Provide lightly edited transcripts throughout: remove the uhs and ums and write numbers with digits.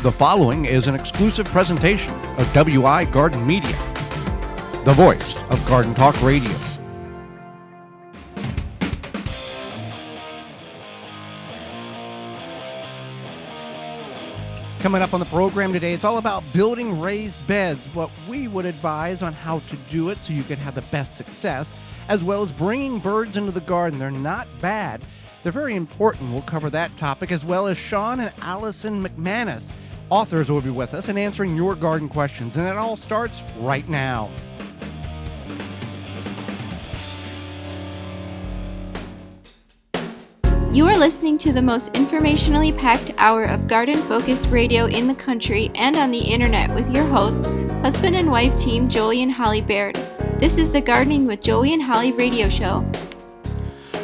The following is an exclusive presentation of WI Garden Media, the voice of Garden Talk Radio. Coming up on the program today, it's all about building raised beds, what we would advise on how to do it so you can have the best success, as well as bringing birds into the garden. They're not bad. They're very important. We'll cover that topic, as well as Sean and Allison McManus. Authors will be with us and answering your garden questions, and it all starts right now. You are listening to the most informationally packed hour of garden-focused radio in the country and on the internet with your host, husband and wife team Joey and Holly Baird. This is the Gardening with Joey and Holly radio show.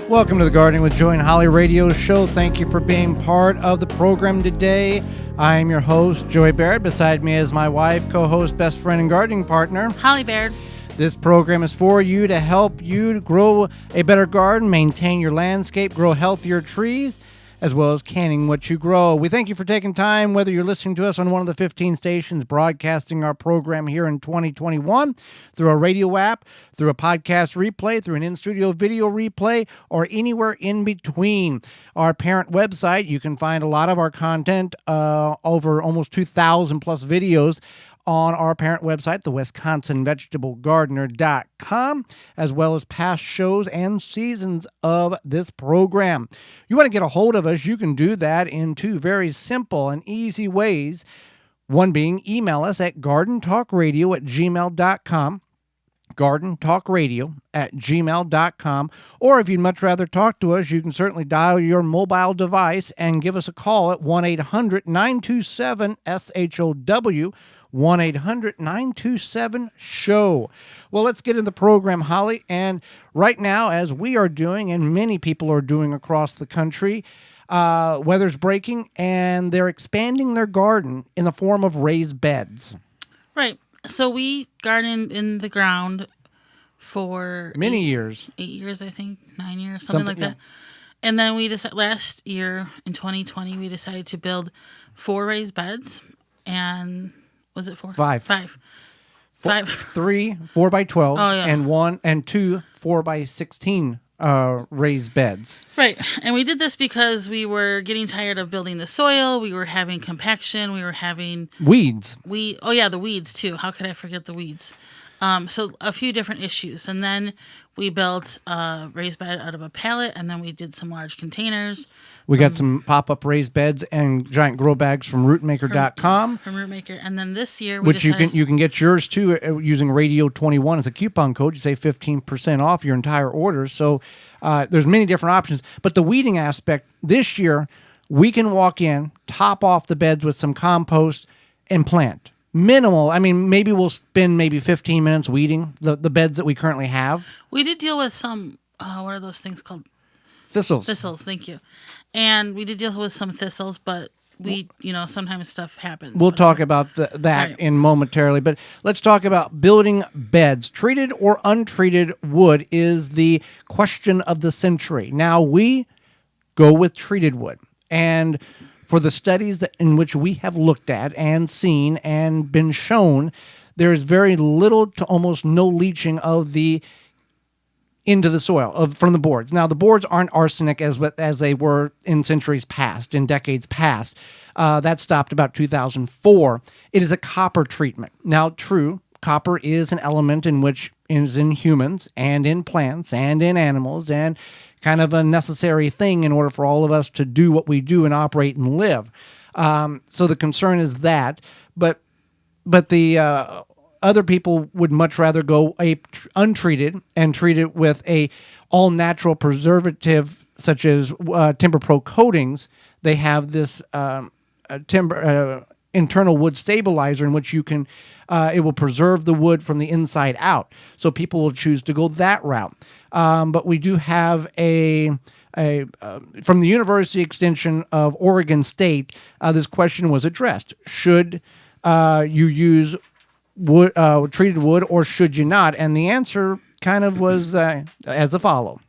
Welcome to the Gardening with Joey and Holly radio show. Thank you for being part of the program today. I am your host, Joey Baird. Beside me is my wife, co-host, best friend, and gardening partner, Holly Baird. This program is for you to help you to grow a better garden, maintain your landscape, grow healthier trees, as well as canning what you grow. We thank you for taking time, whether you're listening to us on one of the 15 stations broadcasting our program here in 2021, through a radio app, through a podcast replay, through an in-studio video replay, or anywhere in between. Our parent website, you can find a lot of our content, over almost 2,000 plus videos on our parent website, the WisconsinVegetableGardener.com, as well as past shows and seasons of this program. You want to get a hold of us, you can do that in two very simple and easy ways. One being email us at gardentalkradio@gmail.com, gardentalkradio@gmail.com, or if you'd much rather talk to us, you can certainly dial your mobile device and give us a call at 1-800-927-SHOW, 1-800-927-SHOW. Well, let's get into the program, Holly. And right now, as we are doing, and many people are doing across the country, weather's breaking, and they're expanding their garden in the form of raised beds. Right. So we gardened in the ground for many years. 8 years, I think, 9 years, something like that. And then we decided last year in 2020, we decided to build 4 raised beds. And was it 4? 5. 5. 3 4x12s, and 2 4x16 raised beds. Right. And we did this because we were getting tired of building the soil. We were having compaction. We were having weeds. The weeds too. How could I forget the weeds? So a few different issues. And then we built a raised bed out of a pallet, and then we did some large containers. We got some pop-up raised beds and giant grow bags from rootmaker.com. From Rootmaker. And then this year you can get yours too using Radio 21 as a coupon code. You save 15% off your entire order. So there's many different options. But the weeding aspect, this year, we can walk in, top off the beds with some compost, and plant. Minimal. I mean, maybe we'll spend 15 minutes weeding the beds that we currently have. We did deal with some, what are those things called? Thistles. Thistles, thank you. And we did deal with some thistles, but sometimes stuff happens. We'll talk about that in momentarily, but let's talk about building beds. Treated or untreated wood is the question of the century. Now, we go with treated wood, and for the studies in which we have looked at and seen and been shown, there is very little to almost no leaching of into the soil from the boards. Now, the boards aren't arsenic as they were in centuries past, in decades past. That stopped about 2004. It is a copper treatment. Now, true, copper is an element which is in humans and in plants and in animals, and kind of a necessary thing in order for all of us to do what we do and operate and live. So the concern is that, but the other people would much rather go untreated and treat it with a all-natural preservative such as Timber Pro coatings. They have this internal wood stabilizer in which you can it will preserve the wood from the inside out. So people will choose to go that route. But we do have from the University Extension of Oregon State, this question was addressed. Should you use wood, treated wood, or should you not? And the answer kind of was as follows.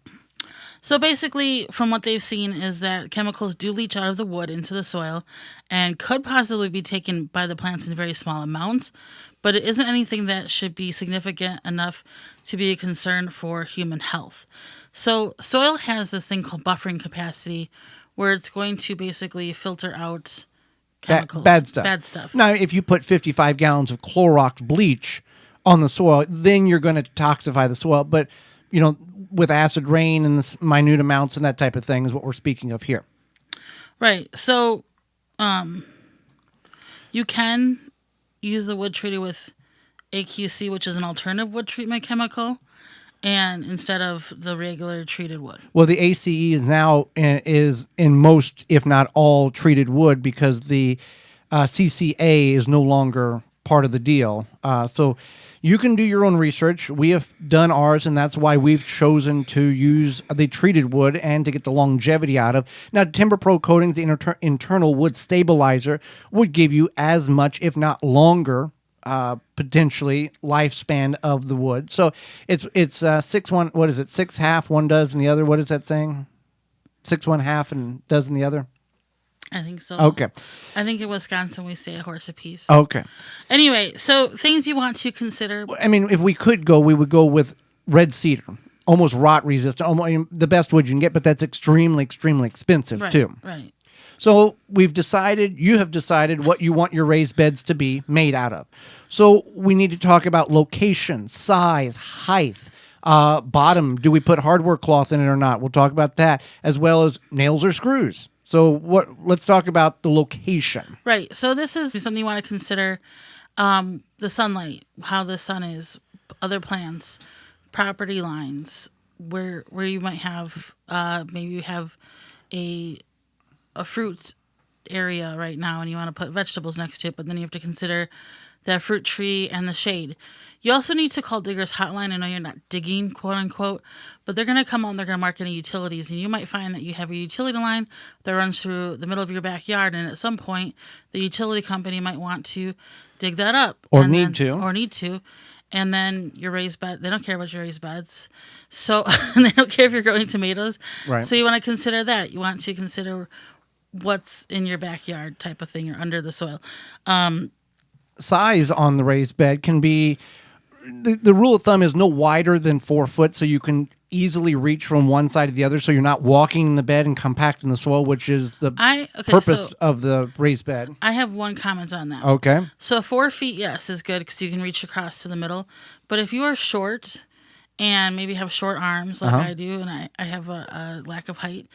So basically, from what they've seen is that chemicals do leach out of the wood into the soil and could possibly be taken by the plants in very small amounts, but it isn't anything that should be significant enough to be a concern for human health. So soil has this thing called buffering capacity where it's going to basically filter out chemicals. Bad stuff. Bad stuff. Now, if you put 55 gallons of Clorox bleach on the soil, then you're going to toxify the soil. But, with acid rain and the minute amounts and that type of thing is what we're speaking of here. Right. So you can use the wood treated with AQC, which is an alternative wood treatment chemical, and instead of the regular treated wood. Well, the ACE is in most, if not all, treated wood because the CCA is no longer part of the deal. So you can do your own research. We have done ours, and that's why we've chosen to use the treated wood and to get the longevity out of. Now, Timber Pro Coatings, the internal wood stabilizer, would give you as much, if not longer, potentially lifespan of the wood. So it's 6-1. What is it? 6 half, one does, and the other. What is that saying? 6 1 half and does in the other. I think so. Okay. I think in Wisconsin we say a horse apiece. Okay. Anyway, so things you want to consider. I mean, if we could go, we would go with red cedar, almost rot resistant, the best wood you can get, but that's extremely, extremely expensive too. Right. So you have decided what you want your raised beds to be made out of. So we need to talk about location, size, height, bottom. Do we put hardware cloth in it or not? We'll talk about that, as well as nails or screws. So let's talk about the location. Right. So this is something you want to consider. The sunlight, how the sun is, other plants, property lines, where you might have maybe you have a fruit area right now and you want to put vegetables next to it, but then you have to consider that fruit tree and the shade. You also need to call Digger's Hotline. I know you're not digging, quote unquote, but they're going to come on, they're going to mark any utilities, and you might find that you have a utility line that runs through the middle of your backyard, and at some point, the utility company might want to dig that up. Or need to. And then your raised bed, they don't care about your raised beds. So they don't care if you're growing tomatoes. Right. So you want to consider that. You want to consider what's in your backyard type of thing or under the soil. Size on the raised bed can be, the rule of thumb is no wider than 4 foot, so you can easily reach from one side to the other, so you're not walking in the bed and compacting the soil, which is the purpose of the raised bed. I have one comment on that. Okay. So 4 feet, yes, is good because you can reach across to the middle. But if you are short and maybe have short arms like I do, and I have a lack of height,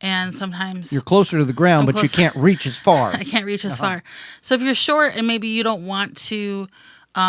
and sometimes you're closer to the ground, but you can't reach as far. I can't reach as far. So if you're short and maybe you don't want to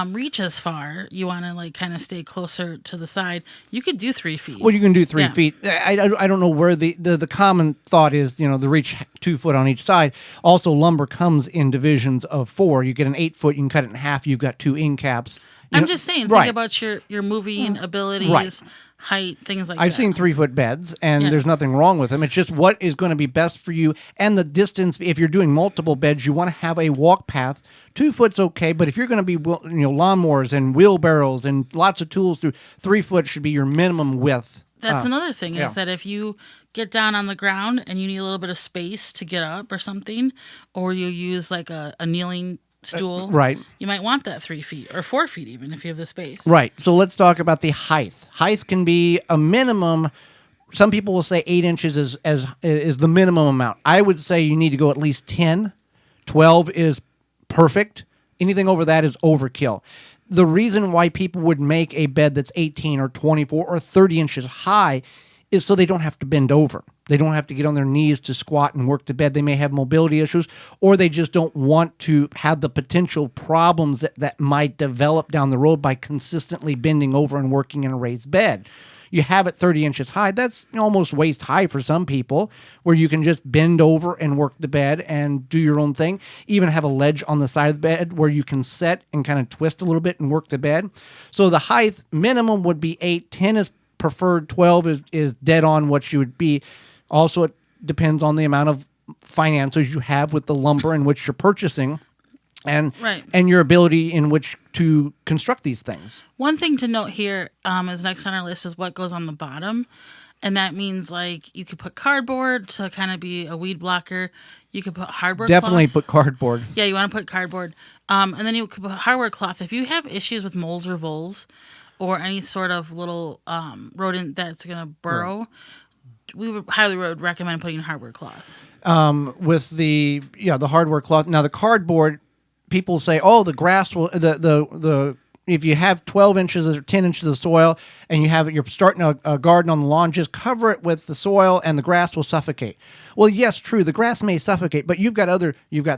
reach as far, you want to kind of stay closer to the side, you could do 3 feet. Well, you can do 3 feet. I don't know where the common thought is, the reach 2 foot on each side. Also, lumber comes in divisions of 4. You get an 8 foot, you can cut it in half. You've got 2 end caps. I'm just saying, think about your moving abilities, height, things like that. I've seen 3 foot beds, and there's nothing wrong with them. It's just what is going to be best for you. And the distance, if you're doing multiple beds, you want to have a walk path. 2 foot's okay, but if you're going to be, lawnmowers and wheelbarrows and lots of tools through, 3 foot should be your minimum width. That's another thing is that if you get down on the ground and you need a little bit of space to get up or something, or you use a kneeling stool, right, you might want that 3 feet or 4 feet even if you have the space. Right. So let's talk about the height. Height can be a minimum. Some people will say 8 inches is the minimum amount. I would say you need to go at least 10. 12 is perfect. Anything over that is overkill. The reason why people would make a bed that's 18 or 24 or 30 inches high is so they don't have to bend over. They don't have to get on their knees to squat and work the bed. They may have mobility issues, or they just don't want to have the potential problems that might develop down the road by consistently bending over and working in a raised bed. You have it 30 inches high. That's almost waist high for some people, where you can just bend over and work the bed and do your own thing. Even have a ledge on the side of the bed where you can set and kind of twist a little bit and work the bed. So the height minimum would be 8. 10 is preferred. 12 is dead on what you would be. Also, it depends on the amount of finances you have with the lumber in which you're purchasing. And your ability in which to construct these things. One thing to note here is next on our list is what goes on the bottom. And that means like you could put cardboard to kind of be a weed blocker. You could put hardware Definitely cloth. put cardboard. Yeah, you want to put cardboard. And then you could put hardware cloth. If you have issues with moles or voles or any sort of little rodent that's going to burrow, we would highly recommend putting hardware cloth. With the hardware cloth. Now the cardboard, people say, oh, the grass will the if you have 12 inches or 10 inches of soil and you're starting a garden on the lawn, just cover it with the soil and the grass will suffocate. Well, yes, true, the grass may suffocate, but you've got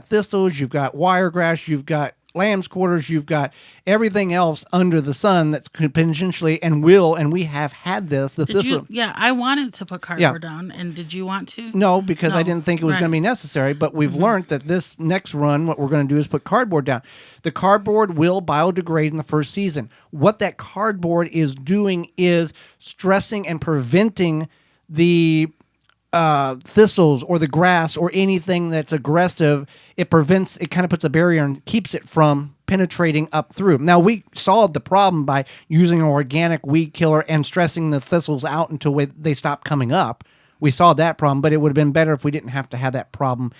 thistles, you've got wiregrass, you've got lamb's quarters, you've got everything else under the sun that's potentially and we have had this. I wanted to put cardboard down, and did you want to? No, because I didn't think it was going to be necessary, but we've learned that this next run, what we're going to do is put cardboard down. The cardboard will biodegrade in the first season. What that cardboard is doing is stressing and preventing the thistles or the grass or anything that's aggressive. It kind of puts a barrier and keeps it from penetrating up through. Now, we solved the problem by using an organic weed killer and stressing the thistles out until they stop coming up. We solved that problem, but it would have been better if we didn't have to have that problem.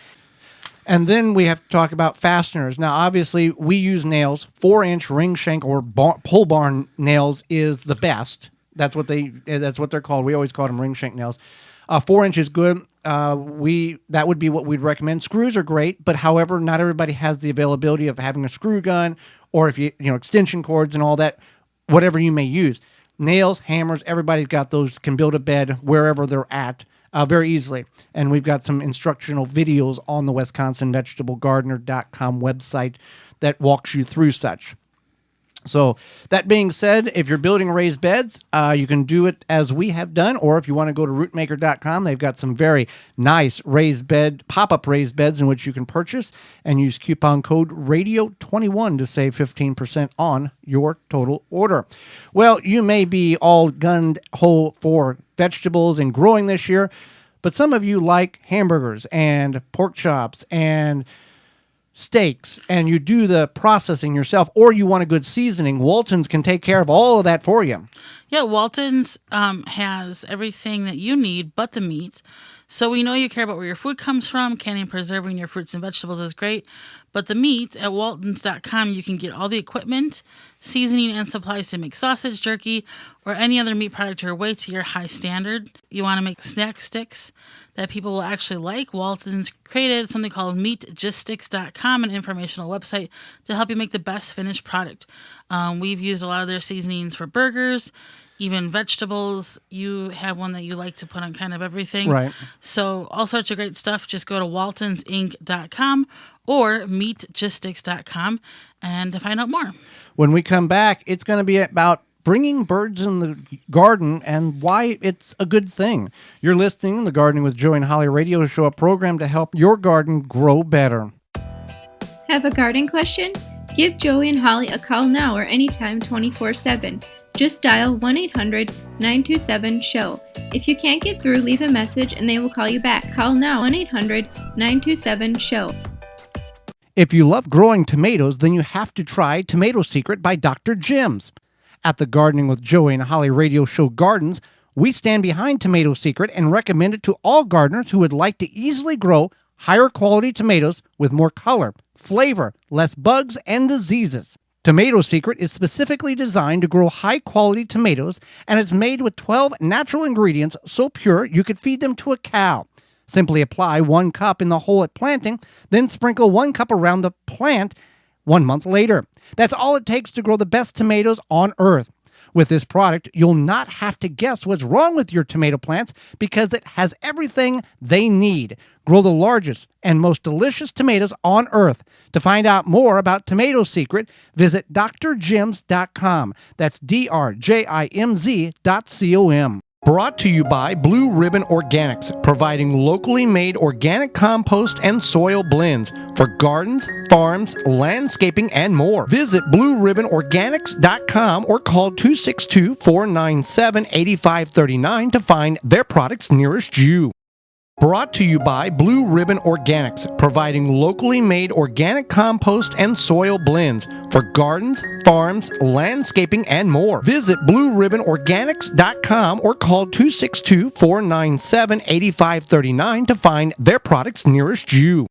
And then we have to talk about fasteners. Now, obviously, we use nails. 4-inch ring shank or pole barn nails is the best. That's what they're called. We always call them ring shank nails. 4 inches good. That would be what we'd recommend. Screws are great, but however, not everybody has the availability of having a screw gun, or if you extension cords and all that, whatever you may use. Nails, hammers, everybody's got those. Can build a bed wherever they're at very easily. And we've got some instructional videos on the WisconsinVegetableGardener.com website that walks you through such. So that being said, if you're building raised beds, you can do it as we have done, or if you want to go to rootmaker.com, they've got some very nice pop-up raised beds in which you can purchase and use coupon code RADIO21 to save 15% on your total order. Well, you may be all gunned ho for vegetables and growing this year, but some of you like hamburgers and pork chops and steaks, and you do the processing yourself, or you want a good seasoning. Walton's can take care of all of that for you. Yeah, Walton's has everything that you need but the meat. So we know you care about where your food comes from. Canning and preserving your fruits and vegetables is great. But the meat at waltons.com, you can get all the equipment, seasoning, and supplies to make sausage, jerky, or any other meat product your way to your high standard. You want to make snack sticks that people will actually like. Walton's created something called meatgistics.com, an informational website to help you make the best finished product. We've used a lot of their seasonings for burgers, even vegetables. You have one that you like to put on kind of everything. Right. So all sorts of great stuff. Just go to waltonsinc.com or meatgistics.com and to find out more. When we come back, it's going to be about bringing birds in the garden and why it's a good thing. You're listening to the Gardening with Joey and Holly radio show, a program to help your garden grow better. Have a garden question? Give Joey and Holly a call now or anytime 24/7. Just dial 1-800-927-SHOW. If you can't get through, leave a message and they will call you back. Call now 1-800-927-SHOW. If you love growing tomatoes, then you have to try Tomato Secret by Dr. Jim's. At the Gardening with Joey and Holly radio show Gardens, we stand behind Tomato Secret and recommend it to all gardeners who would like to easily grow higher quality tomatoes with more color, flavor, less bugs and diseases. Tomato Secret is specifically designed to grow high-quality tomatoes, and it's made with 12 natural ingredients so pure you could feed them to a cow. Simply apply 1 cup in the hole at planting, then sprinkle 1 cup around the plant 1 month later. That's all it takes to grow the best tomatoes on earth. With this product, you'll not have to guess what's wrong with your tomato plants because it has everything they need. Grow the largest and most delicious tomatoes on earth. To find out more about Tomato Secret, visit drjims.com. That's drjimz.com. Brought to you by Blue Ribbon Organics, providing locally made organic compost and soil blends for gardens, farms, landscaping, and more. Visit blueribbonorganics.com or call 262-497-8539 to find their products nearest you. Brought to you by Blue Ribbon Organics, providing locally made organic compost and soil blends for gardens, farms, landscaping, and more. Visit blueribbonorganics.com or call 262-497-8539 to find their products nearest you.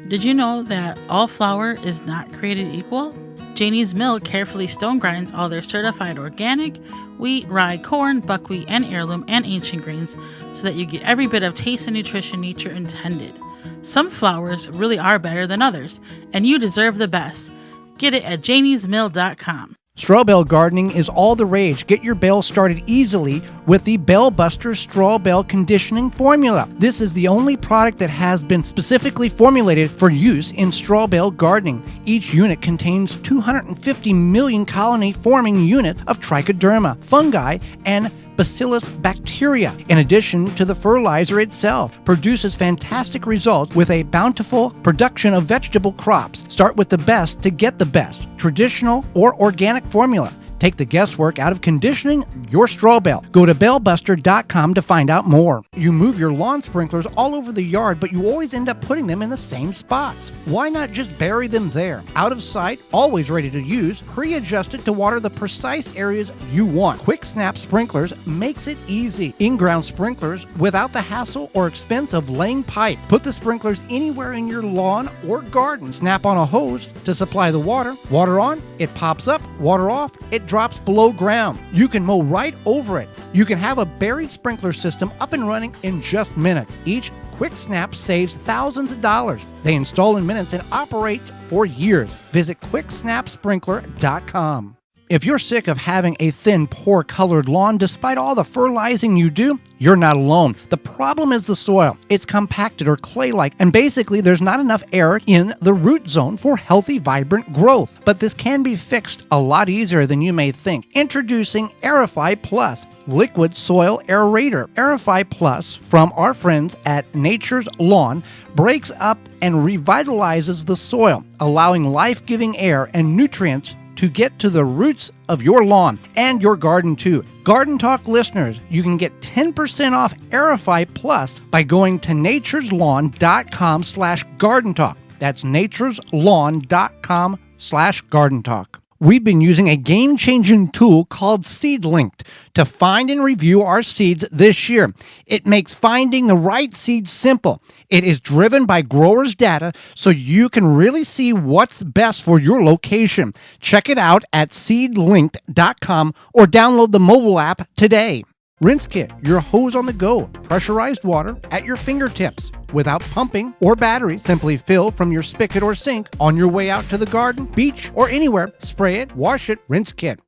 Did you know that all flour is not created equal? Janie's Mill carefully stone grinds all their certified organic wheat, rye, corn, buckwheat, and heirloom and ancient grains so that you get every bit of taste and nutrition nature intended. Some flours really are better than others, and you deserve the best. Get it at janiesmill.com. Straw bale gardening is all the rage. Get your bale started easily with the Bale Buster Straw Bale Conditioning Formula. This is the only product that has been specifically formulated for use in straw bale gardening. Each unit contains 250 million colony-forming units of trichoderma, fungi, and Bacillus bacteria. In addition to the fertilizer itself, produces fantastic results with a bountiful production of vegetable crops. Start with the best to get the best, traditional or organic formula. Take the guesswork out of conditioning your straw bale. Go to balebuster.com to find out more. You move your lawn sprinklers all over the yard, but you always end up putting them in the same spots. Why not just bury them there? Out of sight, always ready to use, pre-adjusted to water the precise areas you want. Quick Snap Sprinklers makes it easy. In-ground sprinklers without the hassle or expense of laying pipe. Put the sprinklers anywhere in your lawn or garden. Snap on a hose to supply the water. Water on, it pops up. Water off, it drops below ground. You can mow right over it. You can have a buried sprinkler system up and running in just minutes. Each Quick Snap saves thousands of dollars. They install in minutes and operate for years. Visit quicksnapsprinkler.com. If you're sick of having a thin, poor-colored lawn despite all the fertilizing you do, you're not alone. The problem is the soil. It's compacted or clay-like, and basically there's not enough air in the root zone for healthy, vibrant growth. But this can be fixed a lot easier than you may think. Introducing Aerify Plus, liquid soil aerator. Aerify Plus from our friends at Nature's Lawn breaks up and revitalizes the soil, allowing life-giving air and nutrients to get to the roots of your lawn and your garden too. Garden Talk listeners, you can get 10% off Aerify Plus by going to natureslawn.com/garden talk. That's natureslawn.com/garden talk. We've been using a game-changing tool called SeedLinked to find and review our seeds this year. It makes finding the right seeds simple. It is driven by growers' data, so you can really see what's best for your location. Check it out at seedlinked.com or download the mobile app today. Rinse Kit, your hose on the go, pressurized water at your fingertips. Without pumping or battery, simply fill from your spigot or sink on your way out to the garden, beach, or anywhere. Spray it, wash it, Rinse Kit.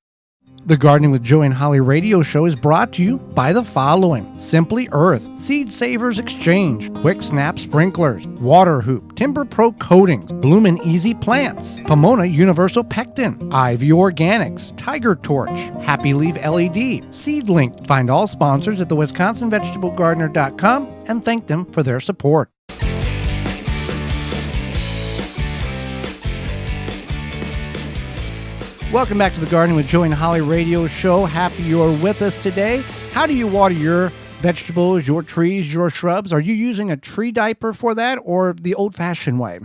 The Gardening with Joey and Holly radio show is brought to you by the following: Simply Earth, Seed Savers Exchange, Quick Snap Sprinklers, Water Hoop, Timber Pro Coatings, Bloomin' Easy Plants, Pomona Universal Pectin, Ivy Organics, Tiger Torch, Happy Leaf LED, SeedLink. Find all sponsors at the WisconsinVegetableGardener.com and thank them for their support. Welcome back to the Gardening with Joey and Holly radio show. Happy you're with us today. How do you water your vegetables, your trees, your shrubs? Are you using a tree diaper for that or the old-fashioned way?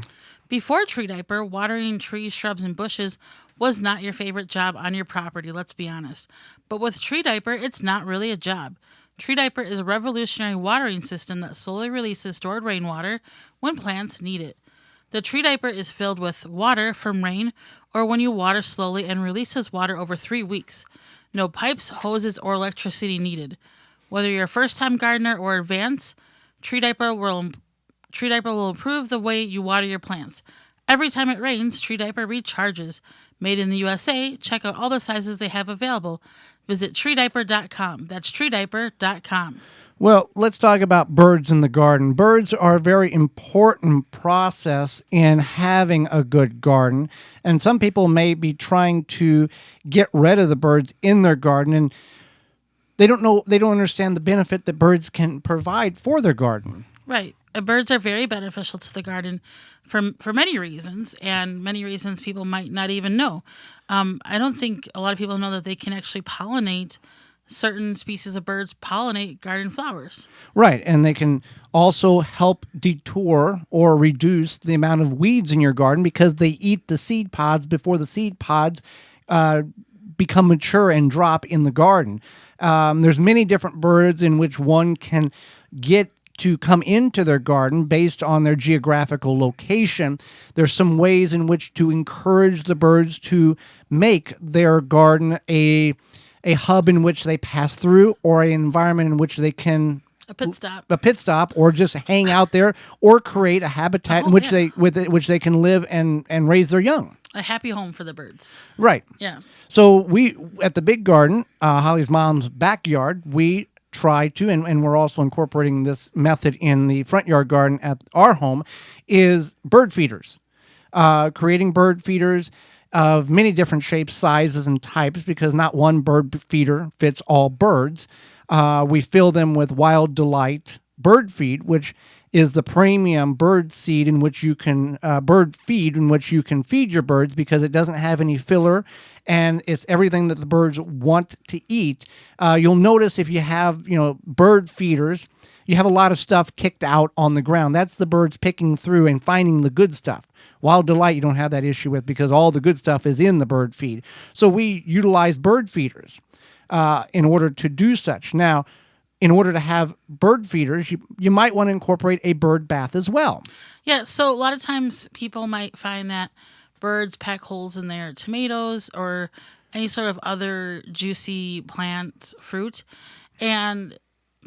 Before tree diaper, watering trees, shrubs, and bushes was not your favorite job on your property, let's be honest. But with tree diaper, it's not really a job. Tree diaper is a revolutionary watering system that slowly releases stored rainwater when plants need it. The tree diaper is filled with water from rain or when you water slowly and releases water over 3 weeks. No pipes, hoses, or electricity needed. Whether you're a first-time gardener or advanced, tree diaper will improve the way you water your plants. Every time it rains, tree diaper recharges. Made in the USA, check out all the sizes they have available. Visit treediaper.com. That's treediaper.com. Well, let's talk about birds in the garden. Birds are a very important process in having a good garden, and some people may be trying to get rid of the birds in their garden, and they don't understand the benefit that birds can provide for their garden. Right. Birds are very beneficial to the garden for many reasons, and many reasons people might not even know. I don't think a lot of people know that they can actually pollinate certain species of birds pollinate garden flowers. Right, and they can also help detour or reduce the amount of weeds in your garden because they eat the seed pods before the seed pods become mature and drop in the garden. There's many different birds in which one can get to come into their garden based on their geographical location. There's some ways in which to encourage the birds to make their garden a hub in which they pass through, or an environment in which they can A pit stop. or just hang out there, or create a habitat in which which they can live and raise their young. A happy home for the birds. Right. Yeah. So we, at the big garden, Holly's mom's backyard, we try to, and we're also incorporating this method in the front yard garden at our home, is bird feeders. Creating bird feeders of many different shapes, sizes, and types, because not one bird feeder fits all birds. We fill them with Wild Delight bird feed, which is the premium bird seed in which you can bird feed in which you can feed your birds, because it doesn't have any filler and it's everything that the birds want to eat. You'll notice if you have bird feeders, you have a lot of stuff kicked out on the ground. That's the birds picking through and finding the good stuff. Wild Delight, you don't have that issue with, because all the good stuff is in the bird feed. So we utilize bird feeders in order to do such. Now, in order to have bird feeders, you might want to incorporate a bird bath as well. Yeah, so a lot of times people might find that birds peck holes in their tomatoes or any sort of other juicy plant, fruit. And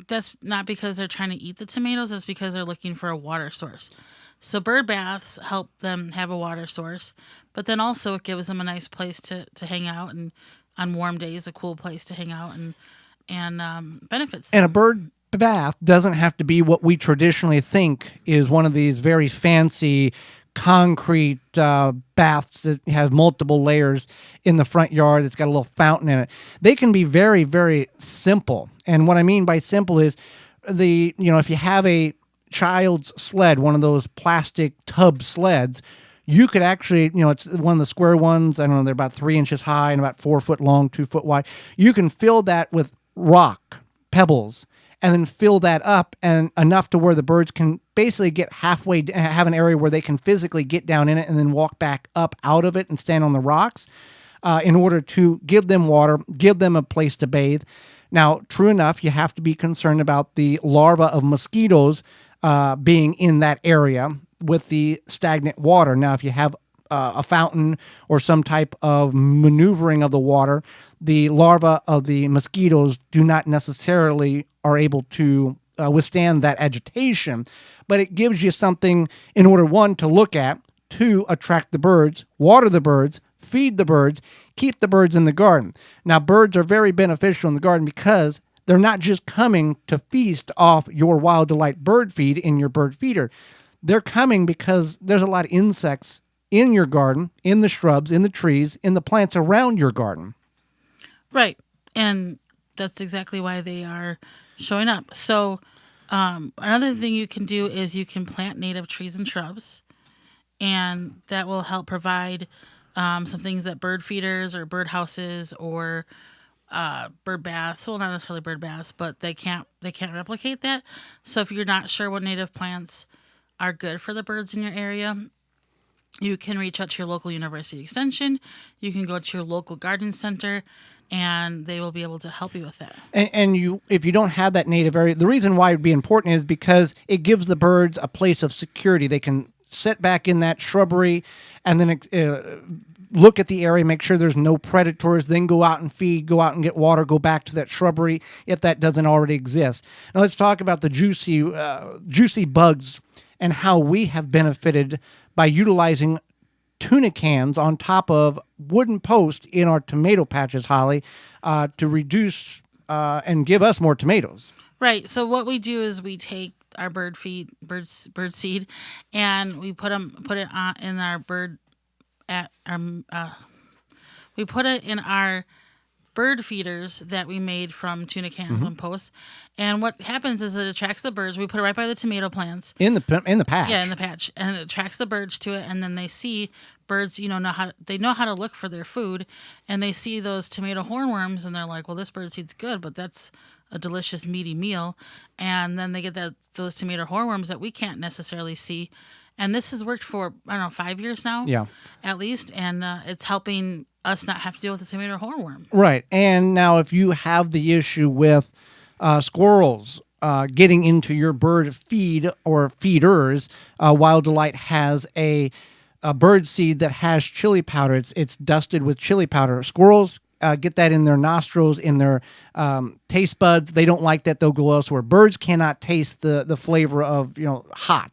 that's not because they're trying to eat the tomatoes, that's because they're looking for a water source. So bird baths help them have a water source, but then also it gives them a nice place to hang out, and on warm days, a cool place to hang out and benefits them. And a bird bath doesn't have to be what we traditionally think is one of these very fancy concrete baths that have multiple layers in the front yard. It's got a little fountain in it. They can be very, very simple. And what I mean by simple is if you have a child's sled, one of those plastic tub sleds, you could actually, it's one of the square ones. I don't know, they're about 3 inches high and about 4 foot long, 2 foot wide. You can fill that with rock, pebbles, and then fill that up and enough to where the birds can basically get halfway, have an area where they can physically get down in it and then walk back up out of it and stand on the rocks in order to give them water, give them a place to bathe. Now, true enough, you have to be concerned about the larvae of mosquitoes being in that area with the stagnant water. Now, if you have a fountain or some type of maneuvering of the water, the larvae of the mosquitoes do not necessarily are able to withstand that agitation, but it gives you something in order, one, to look at, two, attract the birds, water the birds, feed the birds, keep the birds in the garden. Now, birds are very beneficial in the garden because they're not just coming to feast off your Wild Delight bird feed in your bird feeder. They're coming because there's a lot of insects in your garden, in the shrubs, in the trees, in the plants around your garden. Right. And that's exactly why they are showing up. So another thing you can do is you can plant native trees and shrubs, and that will help provide some things that bird feeders or bird houses or bird baths, well, not necessarily bird baths, but they can't replicate that. So if you're not sure what native plants are good for the birds in your area, you can reach out to your local university extension. You can go to your local garden center, and they will be able to help you with that. And if you don't have that native area, the reason why it would be important is because it gives the birds a place of security. They can sit back in that shrubbery and then look at the area, make sure there's no predators, then go out and feed, go out and get water, go back to that shrubbery if that doesn't already exist. Now let's talk about the juicy bugs and how we have benefited by utilizing tuna cans on top of wooden posts in our tomato patches, Holly, to reduce and give us more tomatoes. Right. So what we do is we take our bird seed, and we put it in our bird we put it in our bird feeders that we made from tuna cans and posts. And what happens is it attracts the birds. We put it right by the tomato plants. In the patch. Yeah, in the patch. And it attracts the birds to it. And then they see birds, know how to look for their food. And they see those tomato hornworms and they're like, well, this bird seed's good, but that's a delicious meaty meal. And then they get those tomato hornworms that we can't necessarily see. And this has worked for, 5 years now. Yeah. At least. And it's helping us not have to deal with the tomato hornworm. Right. And now if you have the issue with squirrels getting into your bird feed or feeders, Wild Delight has a bird seed that has chili powder. It's dusted with chili powder. Squirrels get that in their nostrils, in their taste buds. They don't like that. They'll go elsewhere. Birds cannot taste the flavor of hot.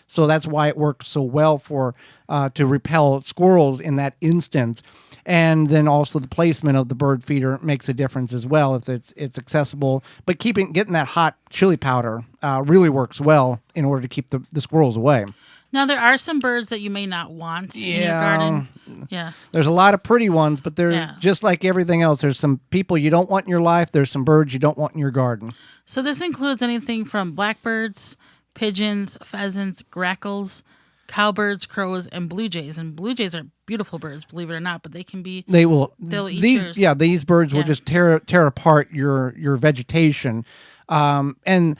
So that's why it works so well to repel squirrels in that instance. And then also the placement of the bird feeder makes a difference as well if it's accessible. But getting that hot chili powder really works well in order to keep the squirrels away. Now, there are some birds that you may not want in your garden. Yeah. There's a lot of pretty ones, but just like everything else. There's some people you don't want in your life. There's some birds you don't want in your garden. So this includes anything from blackbirds, pigeons, pheasants, grackles, cowbirds, crows, and blue jays. And blue jays are beautiful birds, believe it or not, but they can be. They'll eat yours. Yeah, these birds will just tear apart your vegetation, and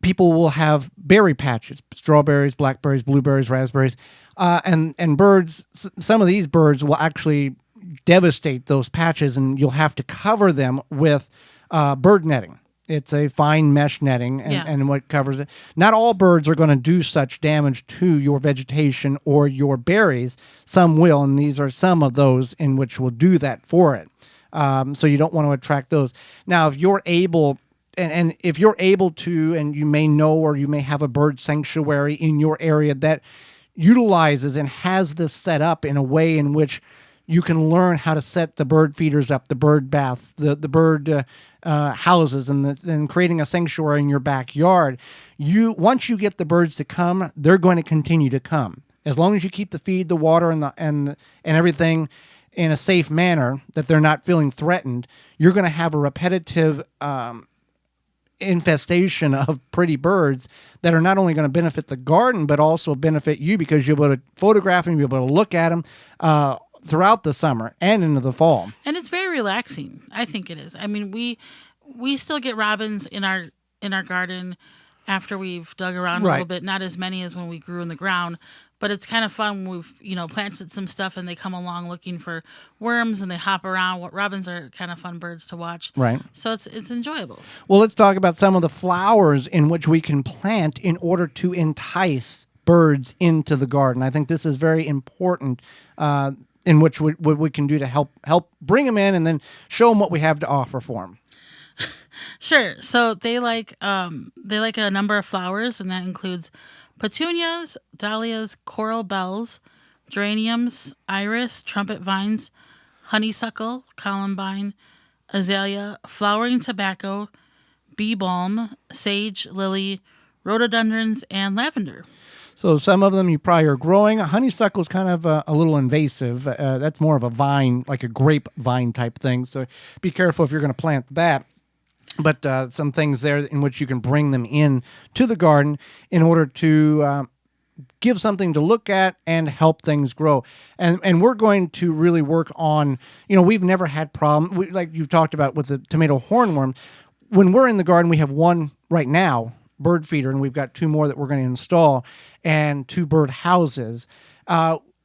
people will have berry patches: strawberries, blackberries, blueberries, raspberries, and birds. Some of these birds will actually devastate those patches, and you'll have to cover them with bird netting. It's a fine mesh netting, and what covers it. Not all birds are going to do such damage to your vegetation or your berries. Some will, and these are some of those in which will do that for it. So you don't want to attract those. Now, if you're able, and if you're able to, and you may know or you may have a bird sanctuary in your area that utilizes and has this set up in a way in which you can learn how to set the bird feeders up, the bird baths, the bird houses, and then creating a sanctuary in your backyard. Once you get the birds to come, they're going to continue to come as long as you keep the feed, the water, and everything in a safe manner that they're not feeling threatened. You're going to have a repetitive infestation of pretty birds that are not only going to benefit the garden but also benefit you because you'll be able to photograph them, you'll be able to look at them throughout the summer and into the fall. And it's very relaxing. I think it is. I mean, we still get robins in our garden after we've dug around a little bit. Not as many as when we grew in the ground, but it's kind of fun when we've planted some stuff and they come along looking for worms and they hop around. Robins are kind of fun birds to watch. Right. So it's enjoyable. Well, let's talk about some of the flowers in which we can plant in order to entice birds into the garden. I think this is very important. In which what we can do to help bring them in and then show them what we have to offer for them. Sure. So they like a number of flowers, and that includes petunias, dahlias, coral bells, geraniums, iris, trumpet vines, honeysuckle, columbine, azalea, flowering tobacco, bee balm, sage, lily, rhododendrons, and lavender. So some of them you probably are growing. Honeysuckle is kind of a little invasive. That's more of a vine, like a grapevine type thing. So be careful if you're going to plant that. But some things there in which you can bring them in to the garden in order to give something to look at and help things grow. And we're going to really work on, we've never had problem, like you've talked about with the tomato hornworm. When we're in the garden, we have one right now, bird feeder, and we've got two more that we're going to install, and 2 bird houses.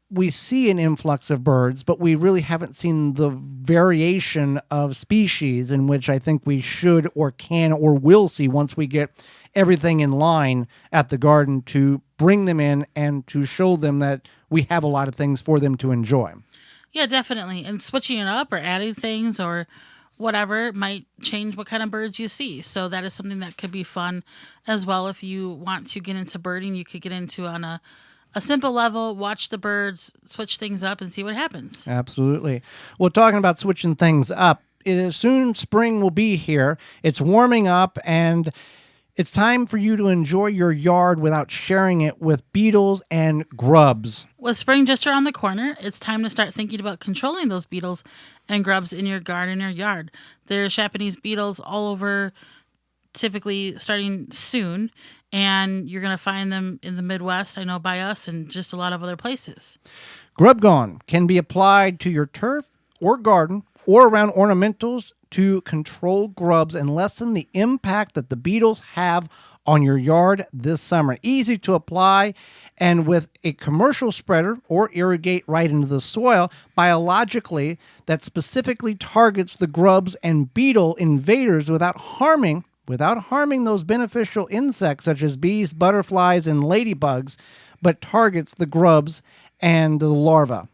We see an influx of birds, but we really haven't seen the variation of species in which I think we should or can or will see once we get everything in line at the garden to bring them in and to show them that we have a lot of things for them to enjoy. Yeah, definitely. And switching it up or adding things or whatever might change what kind of birds you see. So that is something that could be fun as well. If you want to get into birding, you could get into on a simple level, watch the birds, switch things up, and see what happens. Absolutely. Well, talking about switching things up, soon spring will be here. It's warming up, and It's time for you to enjoy your yard without sharing it with beetles and grubs. With spring just around the corner, it's time to start thinking about controlling those beetles and grubs in your garden or yard. There's Japanese beetles all over, typically starting soon, and you're going to find them in the Midwest, I know, by us, and just a lot of other places. Grub Gone can be applied to your turf or garden or around ornamentals to control grubs and lessen the impact that the beetles have on your yard this summer. Easy to apply, and with a commercial spreader or irrigate right into the soil biologically that specifically targets the grubs and beetle invaders without harming those beneficial insects such as bees, butterflies, and ladybugs, but targets the grubs and the larvae.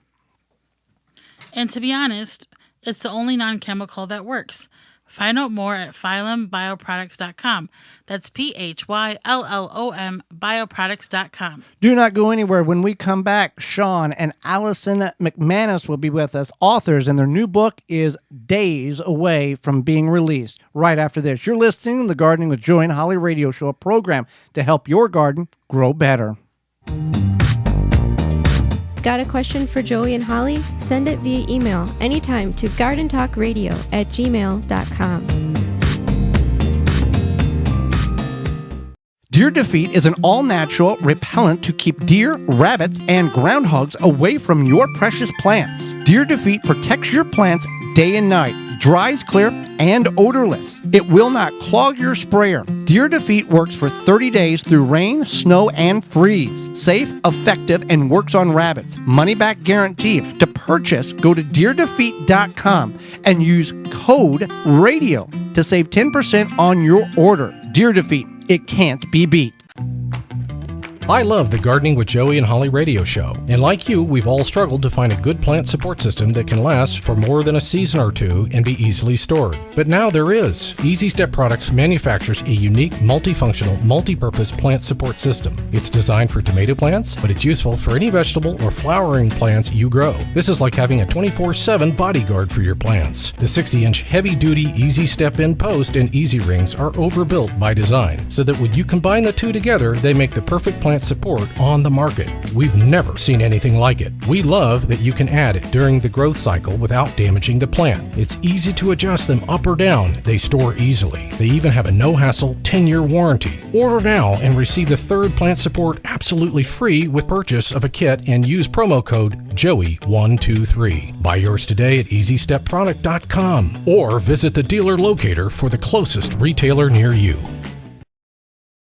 And to be honest, it's the only non-chemical that works. Find out more at phyllombioproducts.com. That's PHYLLOM bioproducts.com. Do not go anywhere. When we come back, Sean and Allison McManus will be with us. Authors, and their new book is days away from being released. Right after this, you're listening to the Gardening with Joey and Holly radio show, a program to help your garden grow better. Got a question for Joey and Holly? Send it via email anytime to gardentalkradio@gmail.com. Deer Defeat is an all-natural repellent to keep deer, rabbits, and groundhogs away from your precious plants. Deer Defeat protects your plants day and night, dries clear, and odorless. It will not clog your sprayer. Deer Defeat works for 30 days through rain, snow, and freeze. Safe, effective, and works on rabbits. Money-back guarantee. To purchase, go to deerdefeat.com and use code RADIO to save 10% on your order. Deer Defeat. It can't be beat. I love the Gardening with Joey and Holly radio show, and like you, we've all struggled to find a good plant support system that can last for more than a season or two and be easily stored. But now there is. Easy Step Products manufactures a unique, multifunctional, multi-purpose plant support system. It's designed for tomato plants, but it's useful for any vegetable or flowering plants you grow. This is like having a 24/7 bodyguard for your plants. The 60-inch heavy-duty Easy Step In post and easy rings are overbuilt by design, so that when you combine the two together, they make the perfect plant support on the market. We've never seen anything like it. We love that you can add it during the growth cycle without damaging the plant. It's easy to adjust them up or down. They store easily. They even have a no-hassle 10-year warranty. Order now and receive the third plant support absolutely free with purchase of a kit and use promo code JOEY123. Buy yours today at EasyStepProduct.com or visit the dealer locator for the closest retailer near you.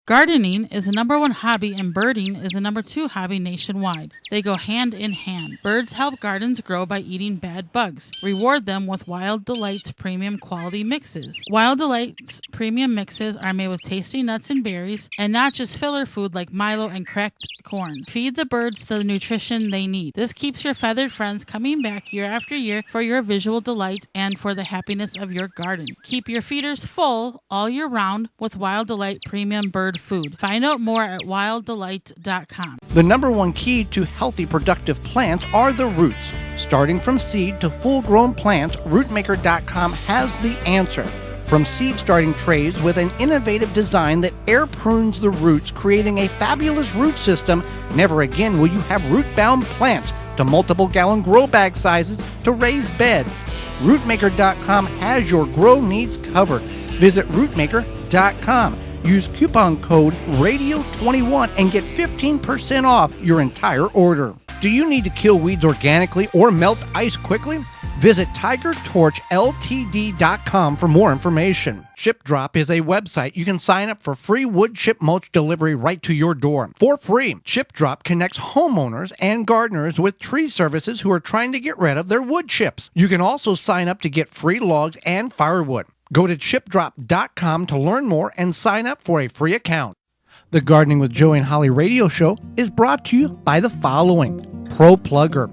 Gardening is the #1 hobby and birding is the #2 hobby nationwide. They go hand in hand. Birds help gardens grow by eating bad bugs. Reward them with Wild Delights premium quality mixes. Wild Delights premium mixes are made with tasty nuts and berries and not just filler food like Milo and cracked corn. Feed the birds the nutrition they need. This keeps your feathered friends coming back year after year for your visual delight and for the happiness of your garden. Keep your feeders full all year round with Wild Delight premium bird food. Find out more at wilddelight.com. The #1 key to healthy, productive plants are the roots. Starting from seed to full-grown plants, rootmaker.com has the answer. From seed starting trays with an innovative design that air prunes the roots, creating a fabulous root system, never again will you have root-bound plants, to multiple gallon grow bag sizes to raised beds. Rootmaker.com has your grow needs covered. Visit rootmaker.com. Use coupon code RADIO21 and get 15% off your entire order. Do you need to kill weeds organically or melt ice quickly? Visit TigerTorchLTD.com for more information. ShipDrop is a website you can sign up for free wood chip mulch delivery right to your door for free. ShipDrop connects homeowners and gardeners with tree services who are trying to get rid of their wood chips. You can also sign up to get free logs and firewood. Go to chipdrop.com to learn more and sign up for a free account. The Gardening with Joey and Holly radio show is brought to you by the following: Pro Plugger,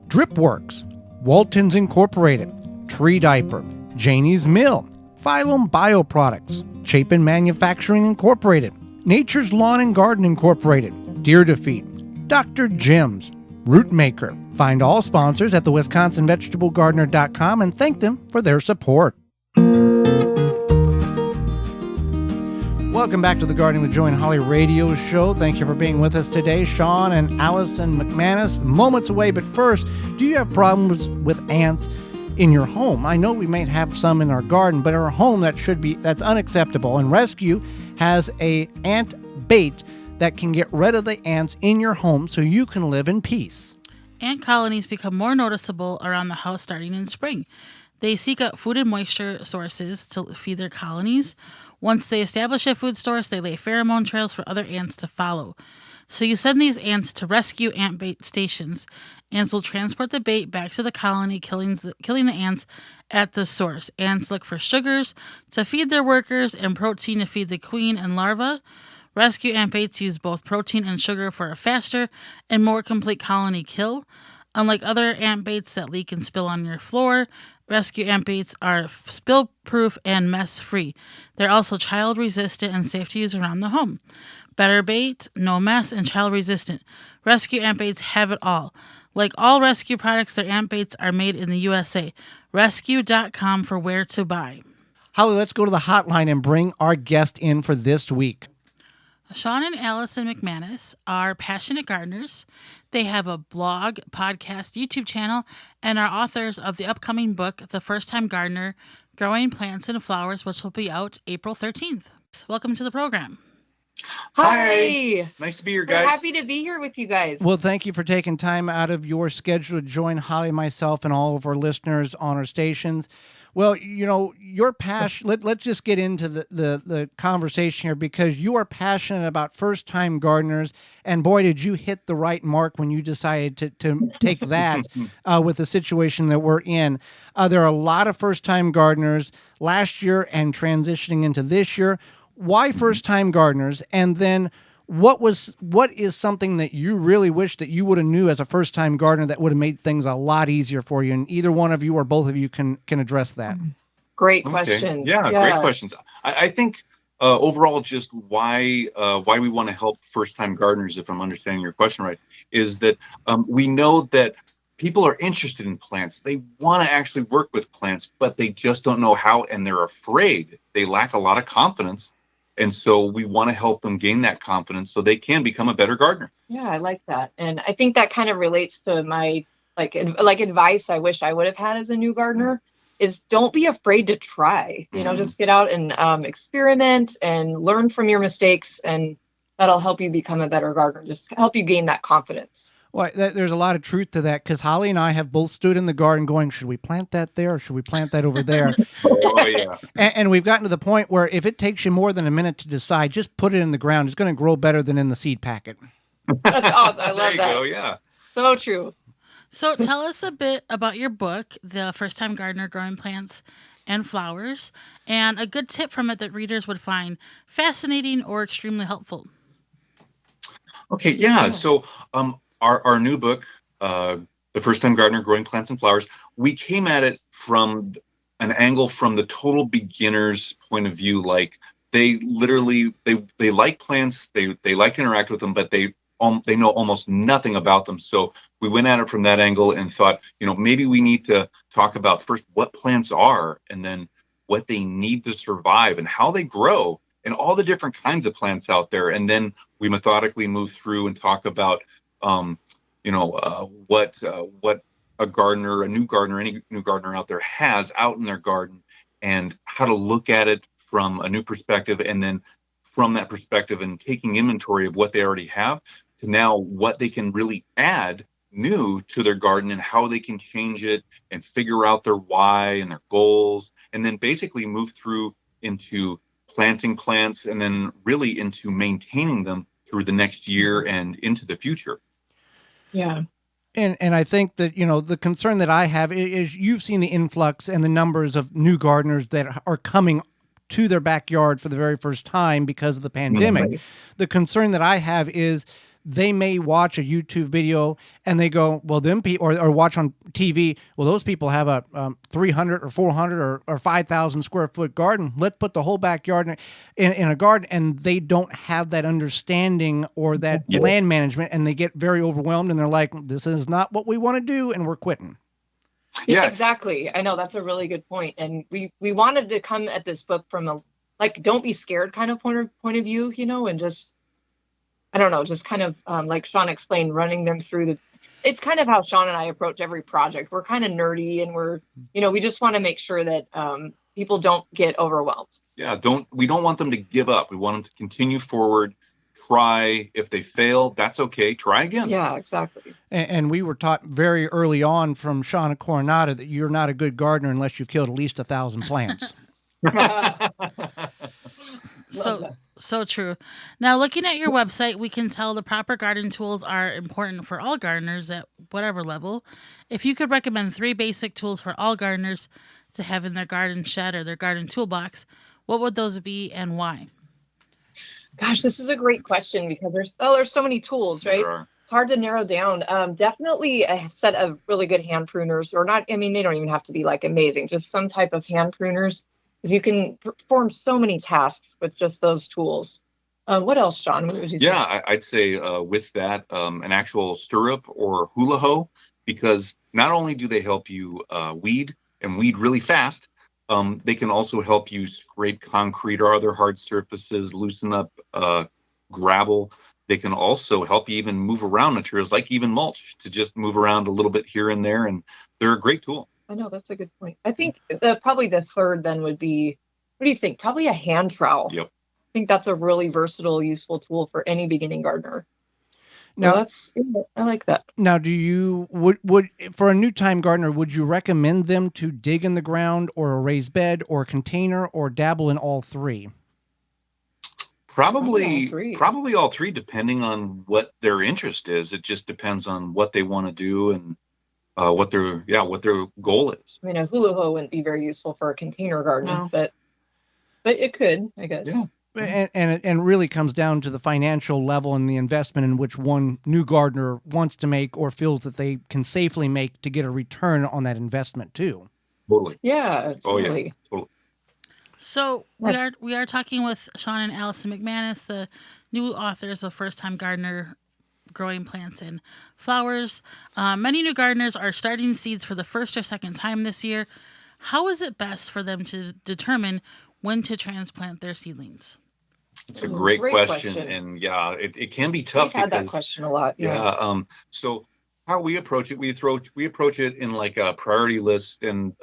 Dripworks, Walton's Incorporated, Tree Diaper, Janie's Mill, Phylum Bioproducts, Chapin Manufacturing Incorporated, Nature's Lawn and Garden Incorporated, Deer Defeat, Dr. Jim's, Rootmaker. Find all sponsors at the WisconsinVegetableGardener.com and thank them for their support. Welcome back to the Gardening with Joe and Holly radio show. Thank you for being with us today. Sean and Allison McManus, moments away. But first, do you have problems with ants in your home? I know we might have some in our garden, but in our home that's unacceptable. And Rescue has a ant bait that can get rid of the ants in your home so you can live in peace. Ant colonies become more noticeable around the house starting in spring. They seek out food and moisture sources to feed their colonies. Once they establish a food source, they lay pheromone trails for other ants to follow. So you send these ants to rescue ant bait stations. Ants will transport the bait back to the colony, killing the ants at the source. Ants look for sugars to feed their workers and protein to feed the queen and larvae. Rescue ant baits use both protein and sugar for a faster and more complete colony kill. Unlike other ant baits that leak and spill on your floor, rescue ant baits are spill-proof and mess-free. They're also child-resistant and safe to use around the home. Better bait, no mess, and child-resistant. Rescue ant baits have it all. Like all rescue products, their ant baits are made in the USA. Rescue.com for where to buy. Holly, let's go to the hotline and bring our guest in for this week. Sean and Allison McManus are passionate gardeners. They have a blog, podcast, YouTube channel, and are authors of the upcoming book, The First Time Gardener, Growing Plants and Flowers, which will be out April 13th. Welcome to the program. Hi. Nice to be here, guys. We're happy to be here with you guys. Well, thank you for taking time out of your schedule to join Holly, myself, and all of our listeners on our stations. Well, you know, your passion, let's just get into the conversation here, because you are passionate about first-time gardeners, and boy, did you hit the right mark when you decided to take that with the situation that we're in. There are a lot of first-time gardeners last year and transitioning into this year. Why first-time gardeners? And then what is something that you really wish that you would have knew as a first-time gardener that would have made things a lot easier for you? And either one of you or both of you can address that. Great questions. Yeah, great questions. I think overall, just why we want to help first-time gardeners, if I'm understanding your question right, is that we know that people are interested in plants. They want to actually work with plants, but they just don't know how, and they're afraid. They lack a lot of confidence. And so we want to help them gain that confidence so they can become a better gardener. Yeah, I like that. And I think that kind of relates to my like advice I wish I would have had as a new gardener is don't be afraid to try. You know, just get out and experiment and learn from your mistakes, and that'll help you become a better gardener. Just help you gain that confidence. Well, there's a lot of truth to that, because Holly and I have both stood in the garden going, should we plant that there or should we plant that over there? Oh, yeah. And we've gotten to the point where if it takes you more than a minute to decide, just put it in the ground. It's going to grow better than in the seed packet. That's awesome. I love There you that. go, yeah. So true. So tell us a bit about your book, The First Time Gardener, Growing Plants and Flowers, and a good tip from it that readers would find fascinating or extremely helpful. Okay, yeah. So our new book, The First Time Gardener, Growing Plants and Flowers, we came at it from an angle from the total beginner's point of view. Like they literally, they like plants, they like to interact with them, but they know almost nothing about them. So we went at it from that angle and thought, you know, maybe we need to talk about first what plants are, and then what they need to survive and how they grow, and all the different kinds of plants out there. And then we methodically move through and talk about, what a gardener, any new gardener out there has out in their garden, and how to look at it from a new perspective. And then from that perspective and taking inventory of what they already have to now what they can really add new to their garden and how they can change it and figure out their why and their goals, and then basically move through into planting plants and then really into maintaining them through the next year and into the future. Yeah. And I think that, you know, the concern that I have is you've seen the influx and the numbers of new gardeners that are coming to their backyard for the very first time because of the pandemic. Right. The concern that I have is they may watch a YouTube video and they go, well, them people, or watch on TV, well, those people have a 300 or 400 or 5,000 square foot garden. Let's put the whole backyard in a garden. And they don't have that understanding or that land management, and they get very overwhelmed and they're like, this is not what we want to do, and we're quitting. Yeah, exactly. I know that's a really good point. And we wanted to come at this book from like, don't be scared kind of point of view, and just, I don't know, just kind of like Sean explained, running them through it's kind of how Sean and I approach every project. We're kind of nerdy, and we just want to make sure that people don't get overwhelmed. Yeah, we don't want them to give up. We want them to continue forward, try. If they fail, that's okay. Try again. Yeah, exactly. And we were taught very early on from Sean and Coronata that you're not a good gardener unless you've killed at least 1,000 plants. So true. Now, looking at your website, we can tell the proper garden tools are important for all gardeners at whatever level. If you could recommend 3 basic tools for all gardeners to have in their garden shed or their garden toolbox, what would those be and why? Gosh, this is a great question because there's so many tools, right? It's hard to narrow down. Definitely a set of really good hand pruners, or not. I mean, they don't even have to be like amazing, just some type of hand pruners, because you can perform so many tasks with just those tools. What else, Sean? What would you say? Yeah, I'd say with that, an actual stirrup or hula hoe, because not only do they help you weed really fast, they can also help you scrape concrete or other hard surfaces, loosen up gravel. They can also help you even move around materials, like even mulch, to just move around a little bit here and there, and they're a great tool. I know, that's a good point. I think probably the third then would be, what do you think? Probably a hand trowel. Yep. I think that's a really versatile, useful tool for any beginning gardener. Now, I like that. Now, would for a new time gardener, would you recommend them to dig in the ground or a raised bed or a container or dabble in all 3? Probably all 3, depending on what their interest is. It just depends on what they want to do and what their goal is. I mean, a hula hoe wouldn't be very useful for a container garden, but it could, I guess. Yeah. And it really comes down to the financial level and the investment in which one new gardener wants to make or feels that they can safely make to get a return on that investment too. Totally. Yeah. Totally. Oh yeah. Totally. So we are talking with Sean and Allison McManus, the new authors of First Time Gardener, Growing Plants and Flowers. Many new gardeners are starting seeds for the first or second time this year. How is it best for them to determine when to transplant their seedlings? It's a great question. And yeah, it can be tough. We've had that question a lot. Yeah. So how we approach it, we approach it in like a priority list, and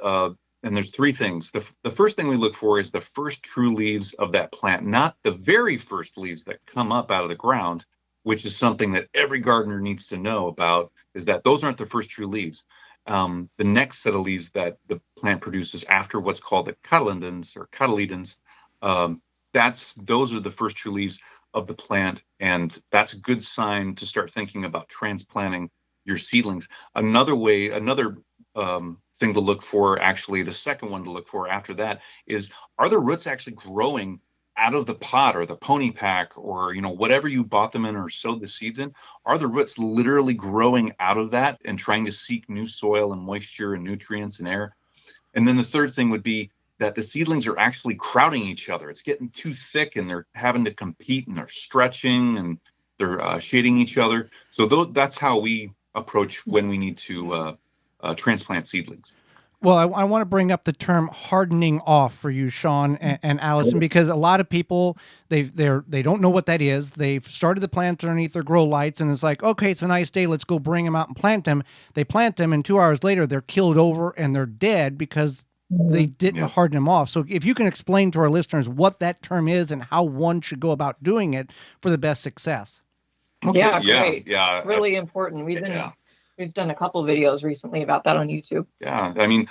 there's 3 things. The first thing we look for is the first true leaves of that plant, not the very first leaves that come up out of the ground, which is something that every gardener needs to know about, is that those aren't the first true leaves. The next set of leaves that the plant produces after what's called the cotyledons or cotyledons, those are the first true leaves of the plant, and that's a good sign to start thinking about transplanting your seedlings. Another thing to look for, actually, the second one to look for after that is, are the roots actually growing out of the pot or the pony pack or whatever you bought them in or sowed the seeds in? Are the roots literally growing out of that and trying to seek new soil and moisture and nutrients and air? And then the third thing would be that the seedlings are actually crowding each other. It's getting too thick and they're having to compete, and they're stretching and they're shading each other. So that's how we approach when we need to transplant seedlings. Well, I want to bring up the term hardening off for you, Sean and Allison, because a lot of people, they don't know what that is. They've started the plants underneath their grow lights, and it's like, okay, it's a nice day, let's go bring them out and plant them. They plant them, and 2 hours later, they're killed over and they're dead because they didn't harden them off. So if you can explain to our listeners what that term is and how one should go about doing it for the best success. Okay. Yeah, great. Yeah. Really important. We've done a couple videos recently about that on YouTube. Yeah, I mean,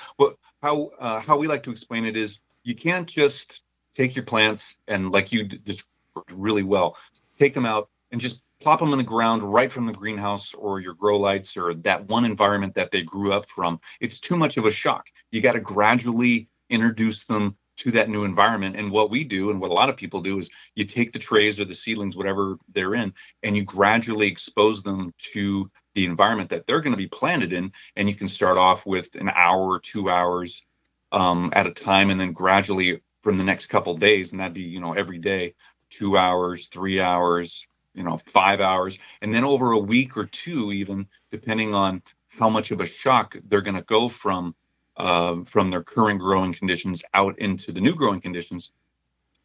how we like to explain it is, you can't just take your plants and, like you described really well, take them out and just plop them in the ground right from the greenhouse or your grow lights or that one environment that they grew up from. It's too much of a shock. You got to gradually introduce them to that new environment. And what we do, and what a lot of people do, is you take the trays or the seedlings, whatever they're in, and you gradually expose them to the environment that they're going to be planted in. And you can start off with an hour or 2 hours at a time, and then gradually from the next couple of days, and that'd be, every day, 2 hours, 3 hours, 5 hours. And then over a week or 2, even depending on how much of a shock they're going to go from their current growing conditions out into the new growing conditions,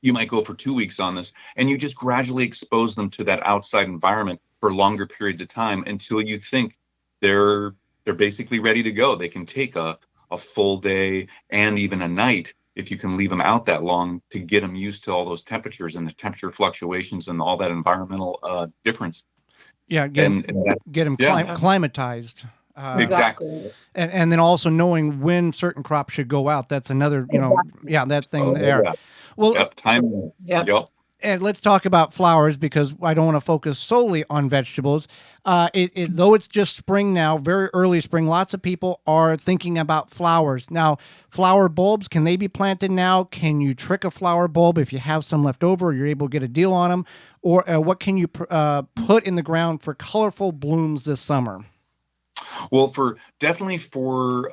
You might go for 2 weeks on this, and you just gradually expose them to that outside environment for longer periods of time until you think they're basically ready to go. They can take a full day and even a night if you can leave them out that long to get them used to all those temperatures and the temperature fluctuations and all that environmental difference. Yeah, get them climatized. Exactly. And then also knowing when certain crops should go out. That's another, that thing there. Yeah. Well, time. Yep. Yep. And let's talk about flowers because I don't want to focus solely on vegetables. Though it's just spring now, very early spring, lots of people are thinking about flowers. Now, flower bulbs, can they be planted now? Can you trick a flower bulb if you have some left over? You're able to get a deal on them? Or what can you put in the ground for colorful blooms this summer? Well, definitely for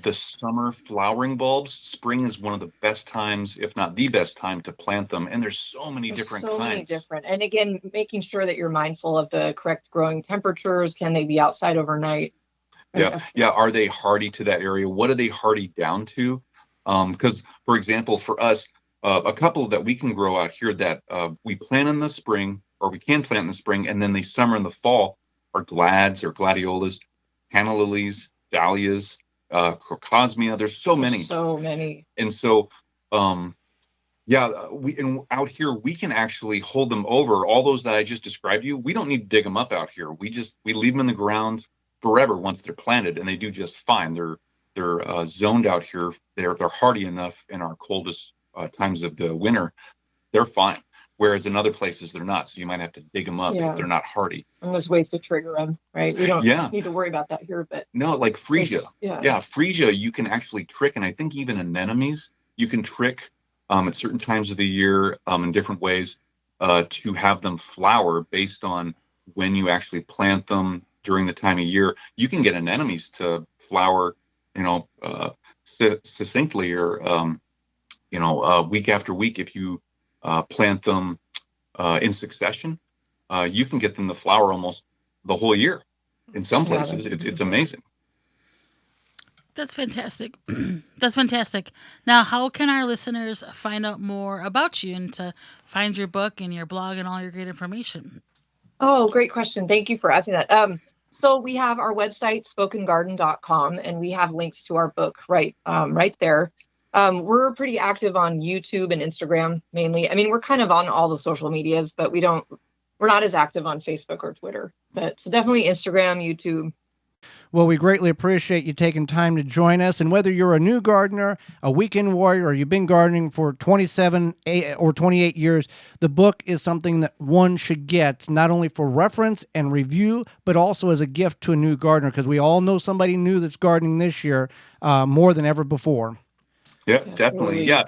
the summer flowering bulbs, spring is one of the best times, if not the best time, to plant them. And there's so many different kinds. So many different. And again, making sure that you're mindful of the correct growing temperatures. Can they be outside overnight? Yeah. Are they hardy to that area? What are they hardy down to? Because, for example, for us, a couple that we can grow out here that we plant in the spring, or we can plant in the spring, and then the summer and the fall are glads or gladiolas, canna lilies, dahlias, crocosmia. There's so many. And so, out here we can actually hold them over. All those that I just described to you, we don't need to dig them up out here. We leave them in the ground forever once they're planted, and they do just fine. They're zoned out here. They're hardy enough in our coldest times of the winter. They're fine. Whereas in other places they're not, so you might have to dig them up if they're not hardy. And there's ways to trigger them, right? We don't need to worry about that here, but no, like freesia. Freesia you can actually trick, and I think even anemones you can trick at certain times of the year in different ways to have them flower based on when you actually plant them during the time of year. You can get anemones to flower, succinctly or week after week if you plant them in succession. You can get them to flower almost the whole year. In some places, it's amazing. That's fantastic. That's fantastic. Now, how can our listeners find out more about you and to find your book and your blog and all your great information? Oh, great question. Thank you for asking that. So we have our website, spokengarden.com, and we have links to our book right there. We're pretty active on YouTube and Instagram mainly. I mean, we're kind of on all the social medias, but we're not as active on Facebook or Twitter. But so definitely Instagram, YouTube. Well, we greatly appreciate you taking time to join us. And whether you're a new gardener, a weekend warrior, or you've been gardening for 27 or 28 years, the book is something that one should get, not only for reference and review, but also as a gift to a new gardener, because we all know somebody new that's gardening this year more than ever before. Yeah, definitely. Yeah.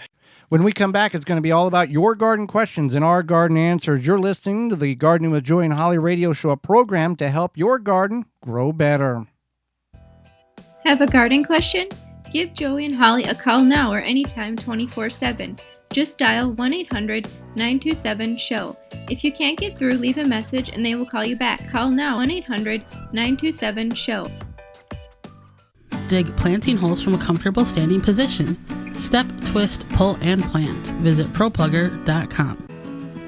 When we come back, it's going to be all about your garden questions and our garden answers. You're listening to the Gardening with Joey and Holly radio show, a program to help your garden grow better. Have a garden question? Give Joey and Holly a call now or anytime 24/7. Just dial 1-800-927-SHOW. If you can't get through, leave a message and they will call you back. Call now 1-800-927-SHOW. Dig planting holes from a comfortable standing position. Step, twist, pull, and plant. Visit ProPlugger.com.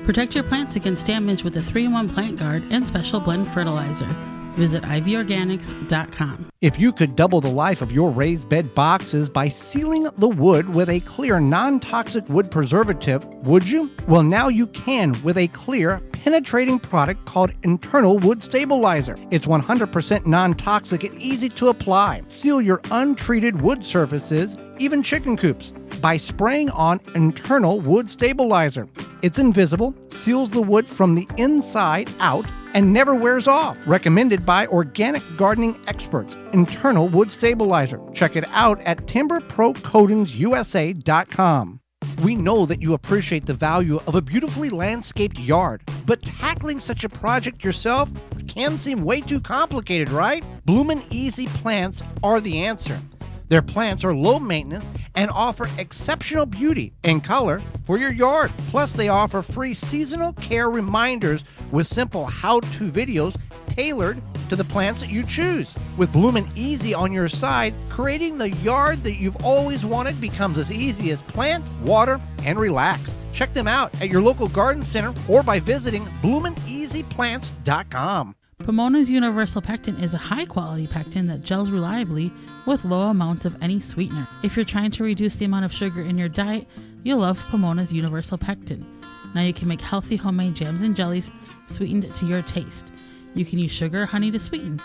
Protect your plants against damage with a 3-in-1 plant guard and special blend fertilizer. Visit ivorganics.com. If you could double the life of your raised bed boxes by sealing the wood with a clear, non-toxic wood preservative, would you? Well, now you can with a clear, penetrating product called Internal Wood Stabilizer. It's 100% non-toxic and easy to apply. Seal your untreated wood surfaces, even chicken coops, by spraying on Internal Wood Stabilizer. It's invisible, seals the wood from the inside out, and never wears off. Recommended by organic gardening experts, Internal Wood Stabilizer. Check it out at timberprocoatingsusa.com. We know that you appreciate the value of a beautifully landscaped yard, but tackling such a project yourself can seem way too complicated, right? Bloomin' Easy plants are the answer. Their plants are low maintenance and offer exceptional beauty and color for your yard. Plus, they offer free seasonal care reminders with simple how-to videos tailored to the plants that you choose. With Bloomin' Easy on your side, creating the yard that you've always wanted becomes as easy as plant, water, and relax. Check them out at your local garden center or by visiting bloomineasyplants.com. Pomona's Universal Pectin is a high-quality pectin that gels reliably with low amounts of any sweetener. If you're trying to reduce the amount of sugar in your diet, you'll love Pomona's Universal Pectin. Now you can make healthy homemade jams and jellies sweetened to your taste. You can use sugar or honey to sweeten.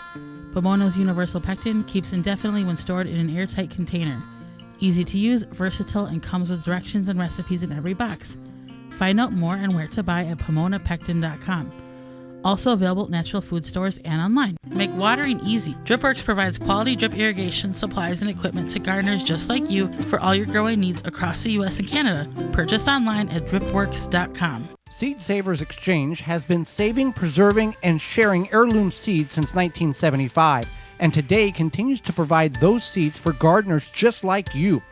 Pomona's Universal Pectin keeps indefinitely when stored in an airtight container. Easy to use, versatile, and comes with directions and recipes in every box. Find out more and where to buy at PomonaPectin.com. Also available at natural food stores and online. Make watering easy. DripWorks provides quality drip irrigation supplies and equipment to gardeners just like you for all your growing needs across the U.S. and Canada. Purchase online at dripworks.com. Seed Savers Exchange has been saving, preserving, and sharing heirloom seeds since 1975, and today continues to provide those seeds for gardeners just like you.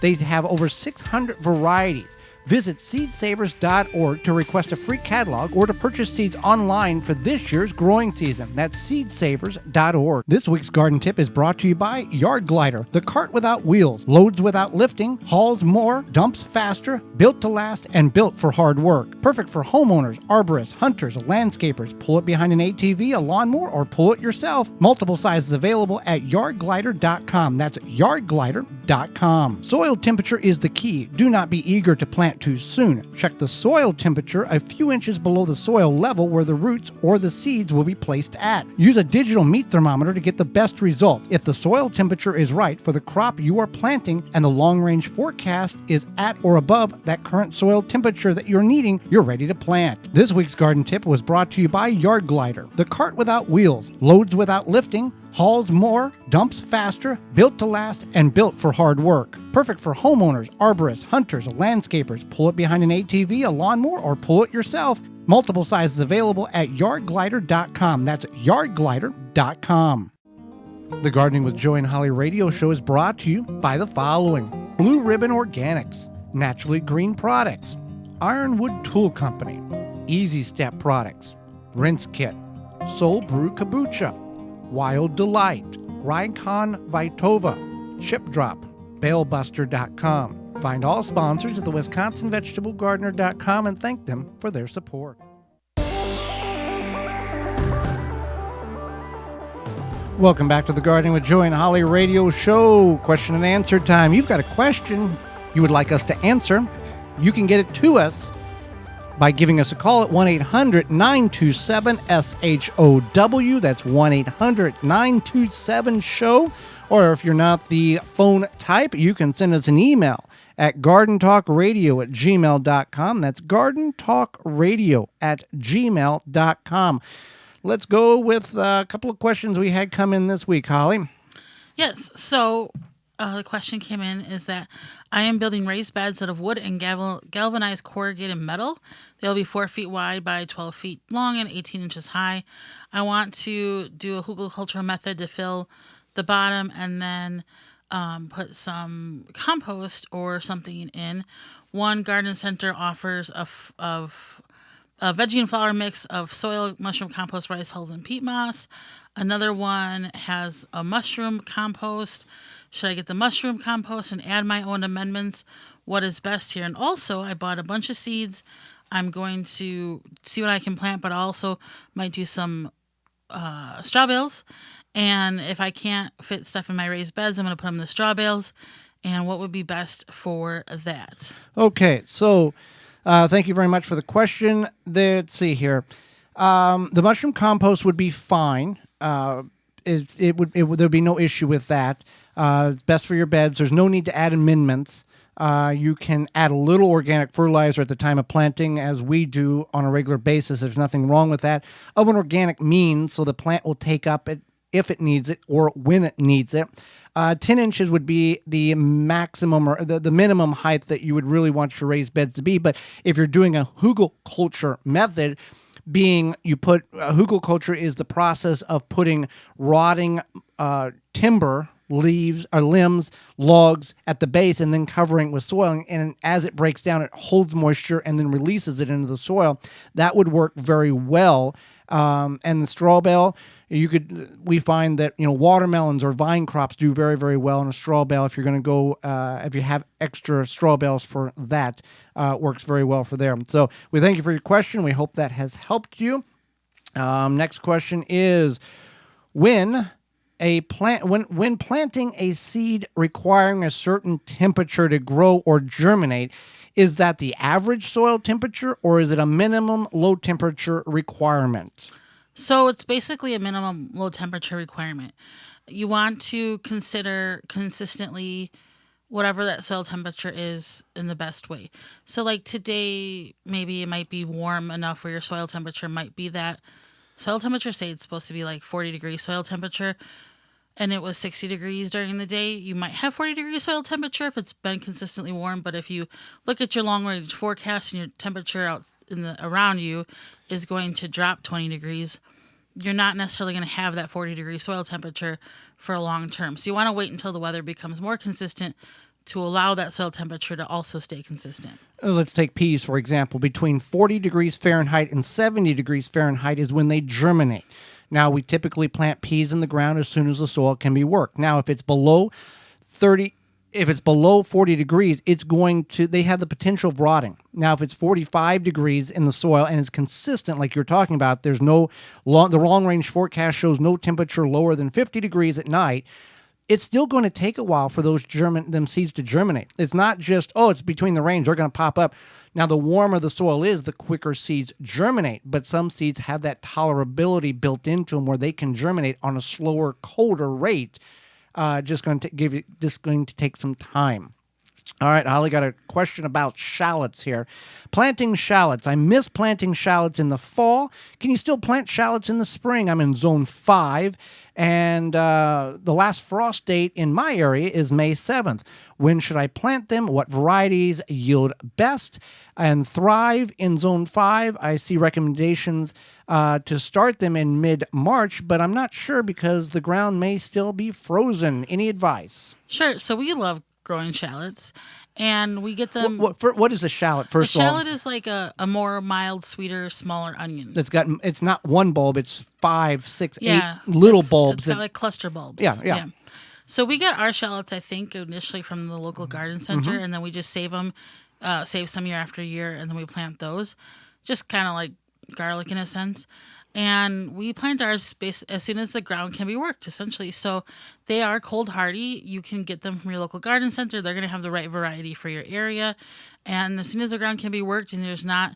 They have over 600 varieties. Visit seedsavers.org to request a free catalog or to purchase seeds online for this year's growing season. That's seedsavers.org. This week's garden tip is brought to you by Yard Glider, the cart without wheels, loads without lifting, hauls more, dumps faster, built to last, and built for hard work. Perfect for homeowners, arborists, hunters, landscapers. Pull it behind an ATV, a lawnmower, or pull it yourself. Multiple sizes available at yardglider.com. That's yardglider.com. Soil temperature is the key. Do not be eager to plant too soon. Check the soil temperature a few inches below the soil level where the roots or the seeds will be placed at. Use a digital meat thermometer to get the best results. If the soil temperature is right for the crop you are planting and the long-range forecast is at or above that current soil temperature that you're needing, you're ready to plant. This week's garden tip was brought to you by Yard Glider, the cart without wheels, loads without lifting, hauls more, dumps faster, built to last, and built for hard work. Perfect for homeowners, arborists, hunters, landscapers. Pull it behind an ATV, a lawnmower, or pull it yourself. Multiple sizes available at yardglider.com. That's yardglider.com. The Gardening with Joey and Holly radio show is brought to you by the following: Blue Ribbon Organics, Naturally Green Products, Ironwood Tool Company, Easy Step Products, Rinse Kit, Soul Brew Kombucha, Wild Delight, Rykon Vitova, Chip Drop, BaleBuster.com. Find all sponsors at the WisconsinVegetableGardener.com and thank them for their support. Welcome back to the Gardening with Joey and Holly radio show. Question and answer time. You've got a question you would like us to answer. You can get it to us by giving us a call at 1-800-927-SHOW. That's 1-800-927-SHOW. Or if you're not the phone type, you can send us an email at gardentalkradio@gmail.com. That's gardentalkradio@gmail.com. Let's go with a couple of questions we had come in this week, Holly. Yes, so the question came in is that I am building raised beds out of wood and galvanized corrugated metal. They'll be 4 feet wide by 12 feet long and 18 inches high. I want to do a hugelkultur method to fill the bottom and then put some compost or something in. One garden center offers a veggie and flower mix of soil, mushroom compost, rice hulls, and peat moss. Another one has a mushroom compost. Should I get the mushroom compost and add my own amendments? What is best here? And also, I bought a bunch of seeds. I'm going to see what I can plant, but I also might do some straw bales. And if I can't fit stuff in my raised beds, I'm going to put them in the straw bales. And what would be best for that? Okay, so thank you very much for the question. Let's see here. The mushroom compost would be fine. There'd be no issue with that. It's best for your beds. There's no need to add amendments. You can add a little organic fertilizer at the time of planting, as we do on a regular basis. There's nothing wrong with that. Of an organic means, so the plant will take up it if it needs it or when it needs it. 10 inches would be the maximum or the minimum height that you would really want your raised beds to be. But if you're doing a hugelkultur method, hugelkultur is the process of putting rotting timber leaves or limbs, logs at the base, and then covering with soil. And as it breaks down, it holds moisture and then releases it into the soil. That would work very well. And the straw bale, we find that, watermelons or vine crops do very, very well in a straw bale. If you're going to go, if you have extra straw bales for that, works very well for them. So we thank you for your question. We hope that has helped you. Next question is, when planting a seed requiring a certain temperature to grow or germinate, is that the average soil temperature or is it a minimum low temperature requirement? So it's basically a minimum low temperature requirement. You want to consider consistently whatever that soil temperature is in the best way. So like today, maybe it might be warm enough where your soil temperature might be that soil temperature, say it's supposed to be like 40 degrees soil temperature, and it was 60 degrees during the day, you might have 40 degrees soil temperature if it's been consistently warm. But if you look at your long range forecast and your temperature out around you is going to drop 20 degrees, you're not necessarily going to have that 40 degree soil temperature for a long term. So you want to wait until the weather becomes more consistent to allow that soil temperature to also stay consistent. Let's take peas, for example. Between 40 degrees Fahrenheit and 70 degrees Fahrenheit is when they germinate. Now, we typically plant peas in the ground as soon as the soil can be worked. Now, if it's below 40 degrees, they have the potential of rotting. Now, if it's 45 degrees in the soil and it's consistent, like you're talking about, the long range forecast shows no temperature lower than 50 degrees at night. It's still going to take a while for them seeds to germinate. It's not just, it's between the range, they're going to pop up. Now, the warmer the soil is, the quicker seeds germinate, but some seeds have that tolerability built into them where they can germinate on a slower, colder rate. Just going to take some time. All right, Holly, got a question about shallots here. Planting shallots. I miss planting shallots in the fall. Can you still plant shallots in the spring? I'm in zone 5, and the last frost date in my area is May 7th. When should I plant them? What varieties yield best and thrive in zone 5? I see recommendations to start them in mid-March, but I'm not sure because the ground may still be frozen. Any advice? Sure. So we love growing shallots, and we get them. What is a shallot? First of all, a shallot is like a more mild, sweeter, smaller onion. It's not one bulb; it's 5, 6, 8 little bulbs. It's got like cluster bulbs. Yeah. So we got our shallots, I think, initially from the local garden center, and then we just save them, save some year after year, and then we plant those, just kind of like garlic in a sense. And we plant ours as soon as the ground can be worked, essentially. So they are cold hardy. You can get them from your local garden center. They're going to have the right variety for your area. And as soon as the ground can be worked and there's not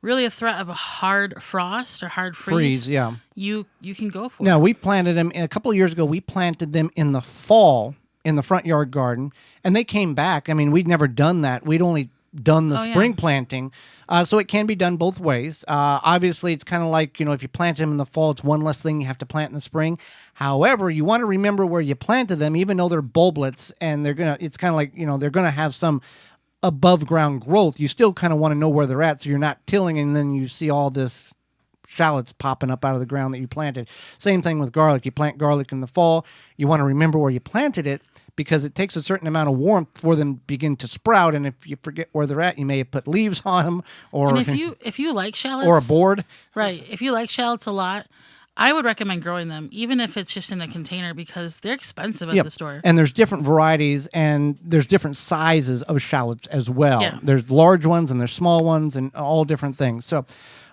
really a threat of a hard frost or hard freeze, you can go for it. Now, we planted them a couple of years ago. We planted them in the fall in the front yard garden, and they came back. I mean, we'd never done that. We'd only done the spring planting. So it can be done both ways. Obviously, it's kind of like, if you plant them in the fall, it's one less thing you have to plant in the spring. However, you want to remember where you planted them, even though they're bulblets, and it's kind of like, they're going to have some above ground growth. You still kind of want to know where they're at, so you're not tilling and then you see all this shallots popping up out of the ground that you planted. Same thing with garlic. You plant garlic in the fall. You want to remember where you planted it, because it takes a certain amount of warmth for them to begin to sprout, and if you forget where they're at, you may have put leaves on them, or and if you like shallots, or a board, right? If you like shallots a lot, I would recommend growing them, even if it's just in a container, because they're expensive at the store. And there's different varieties, and there's different sizes of shallots as well. Yeah. There's large ones and there's small ones, and all different things. So,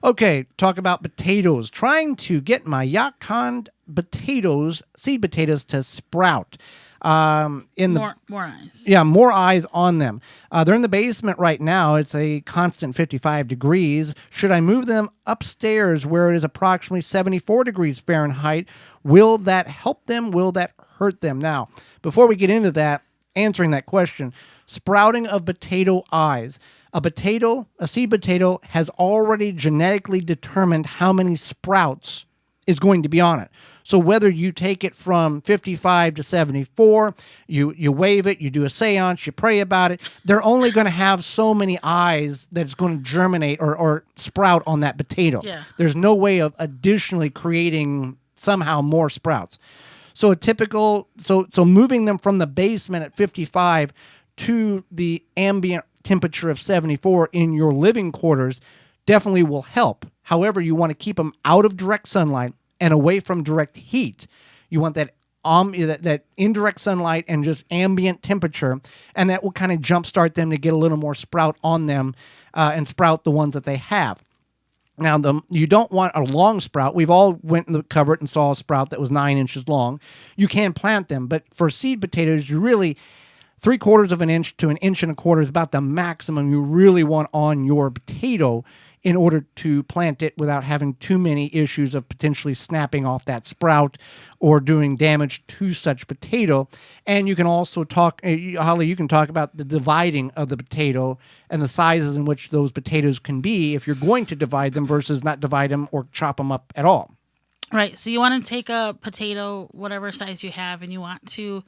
okay, talk about potatoes. Trying to get my Yukon seed potatoes to sprout. More eyes. Yeah, more eyes on them. They're in the basement right now. It's a constant 55 degrees. Should I move them upstairs where it is approximately 74 degrees Fahrenheit? Will that help them? Will that hurt them? Now, before we get into that, answering that question, sprouting of potato eyes. A seed potato has already genetically determined how many sprouts is going to be on it. So whether you take it from 55 to 74, you wave it, you do a seance, you pray about it, they're only going to have so many eyes that it's going to germinate or sprout on that potato. Yeah. There's no way of additionally creating somehow more sprouts. So a typical, so moving them from the basement at 55 to the ambient temperature of 74 in your living quarters definitely will help. However, you want to keep them out of direct sunlight and away from direct heat. You want that that indirect sunlight and just ambient temperature, and that will kind of jumpstart them to get a little more sprout on them and sprout the ones that they have. Now, you don't want a long sprout. We've all went in the cupboard and saw a sprout that was 9 inches long. You can plant them, but for seed potatoes, you really 3/4 of an inch to 1.25 inches is about the maximum you really want on your potato in order to plant it without having too many issues of potentially snapping off that sprout or doing damage to such potato. And you can also talk, Holly, you can talk about the dividing of the potato and the sizes in which those potatoes can be if you're going to divide them versus not divide them or chop them up at all. Right. So you want to take a potato, whatever size you have, and you want to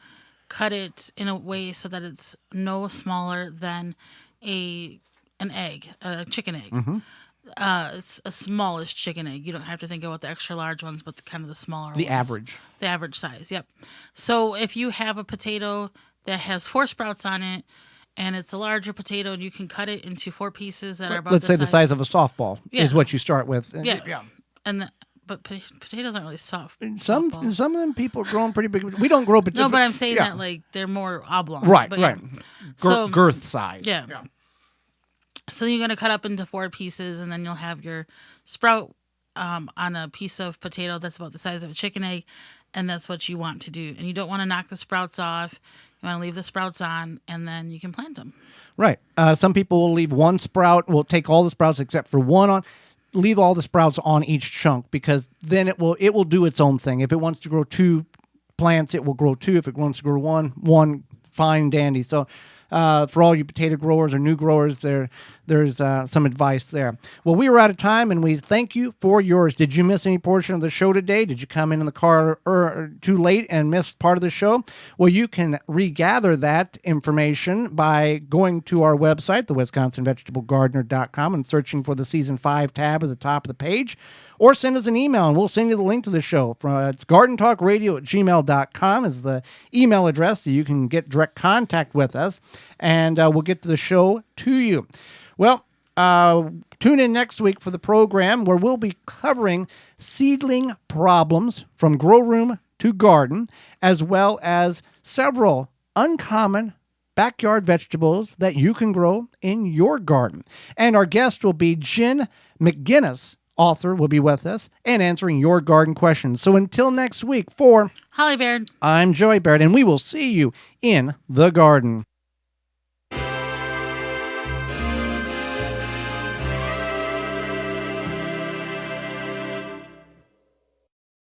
cut it in a way so that it's no smaller than an egg, a chicken egg. Mm-hmm. It's a smallish chicken egg. You don't have to think about the extra large ones, but kind of the smaller ones. The average. The average size, yep. So if you have a potato that has 4 sprouts on it, and it's a larger potato, and you can cut it into 4 pieces that are about Let's say the size of a softball is what you start with. Yeah. But potatoes aren't really soft. Some of them people are growing pretty big. We don't grow potatoes. No, but I'm saying that like they're more oblong. Right, but right. Girth size. Yeah. So you're going to cut up into 4 pieces, and then you'll have your sprout on a piece of potato that's about the size of a chicken egg, and that's what you want to do. And you don't want to knock the sprouts off. You want to leave the sprouts on, and then you can plant them. Right. Some people will leave one sprout. Will take all the sprouts except for one on. Leave all the sprouts on each chunk because then it will do its own thing. If it wants to grow 2 plants, it will grow 2. If it wants to grow one fine dandy. So for all you potato growers or new growers, there's some advice there. Well, we were out of time, and we thank you for yours. Did you miss any portion of the show today? Did you come in the car too late and miss part of the show? Well, you can regather that information by going to our website, the WisconsinVegetableGardener.com, and searching for the Season 5 tab at the top of the page. Or send us an email, and we'll send you the link to the show. It's gardentalkradio@gmail.com is the email address that you can get direct contact with us, and we'll get to the show to you. Well, tune in next week for the program where we'll be covering seedling problems from grow room to garden, as well as several uncommon backyard vegetables that you can grow in your garden. And our guest will be Jen McGinnis, author, will be with us and answering your garden questions. So until next week, for Holly Baird, I'm Joey Baird, and we will see you in the garden.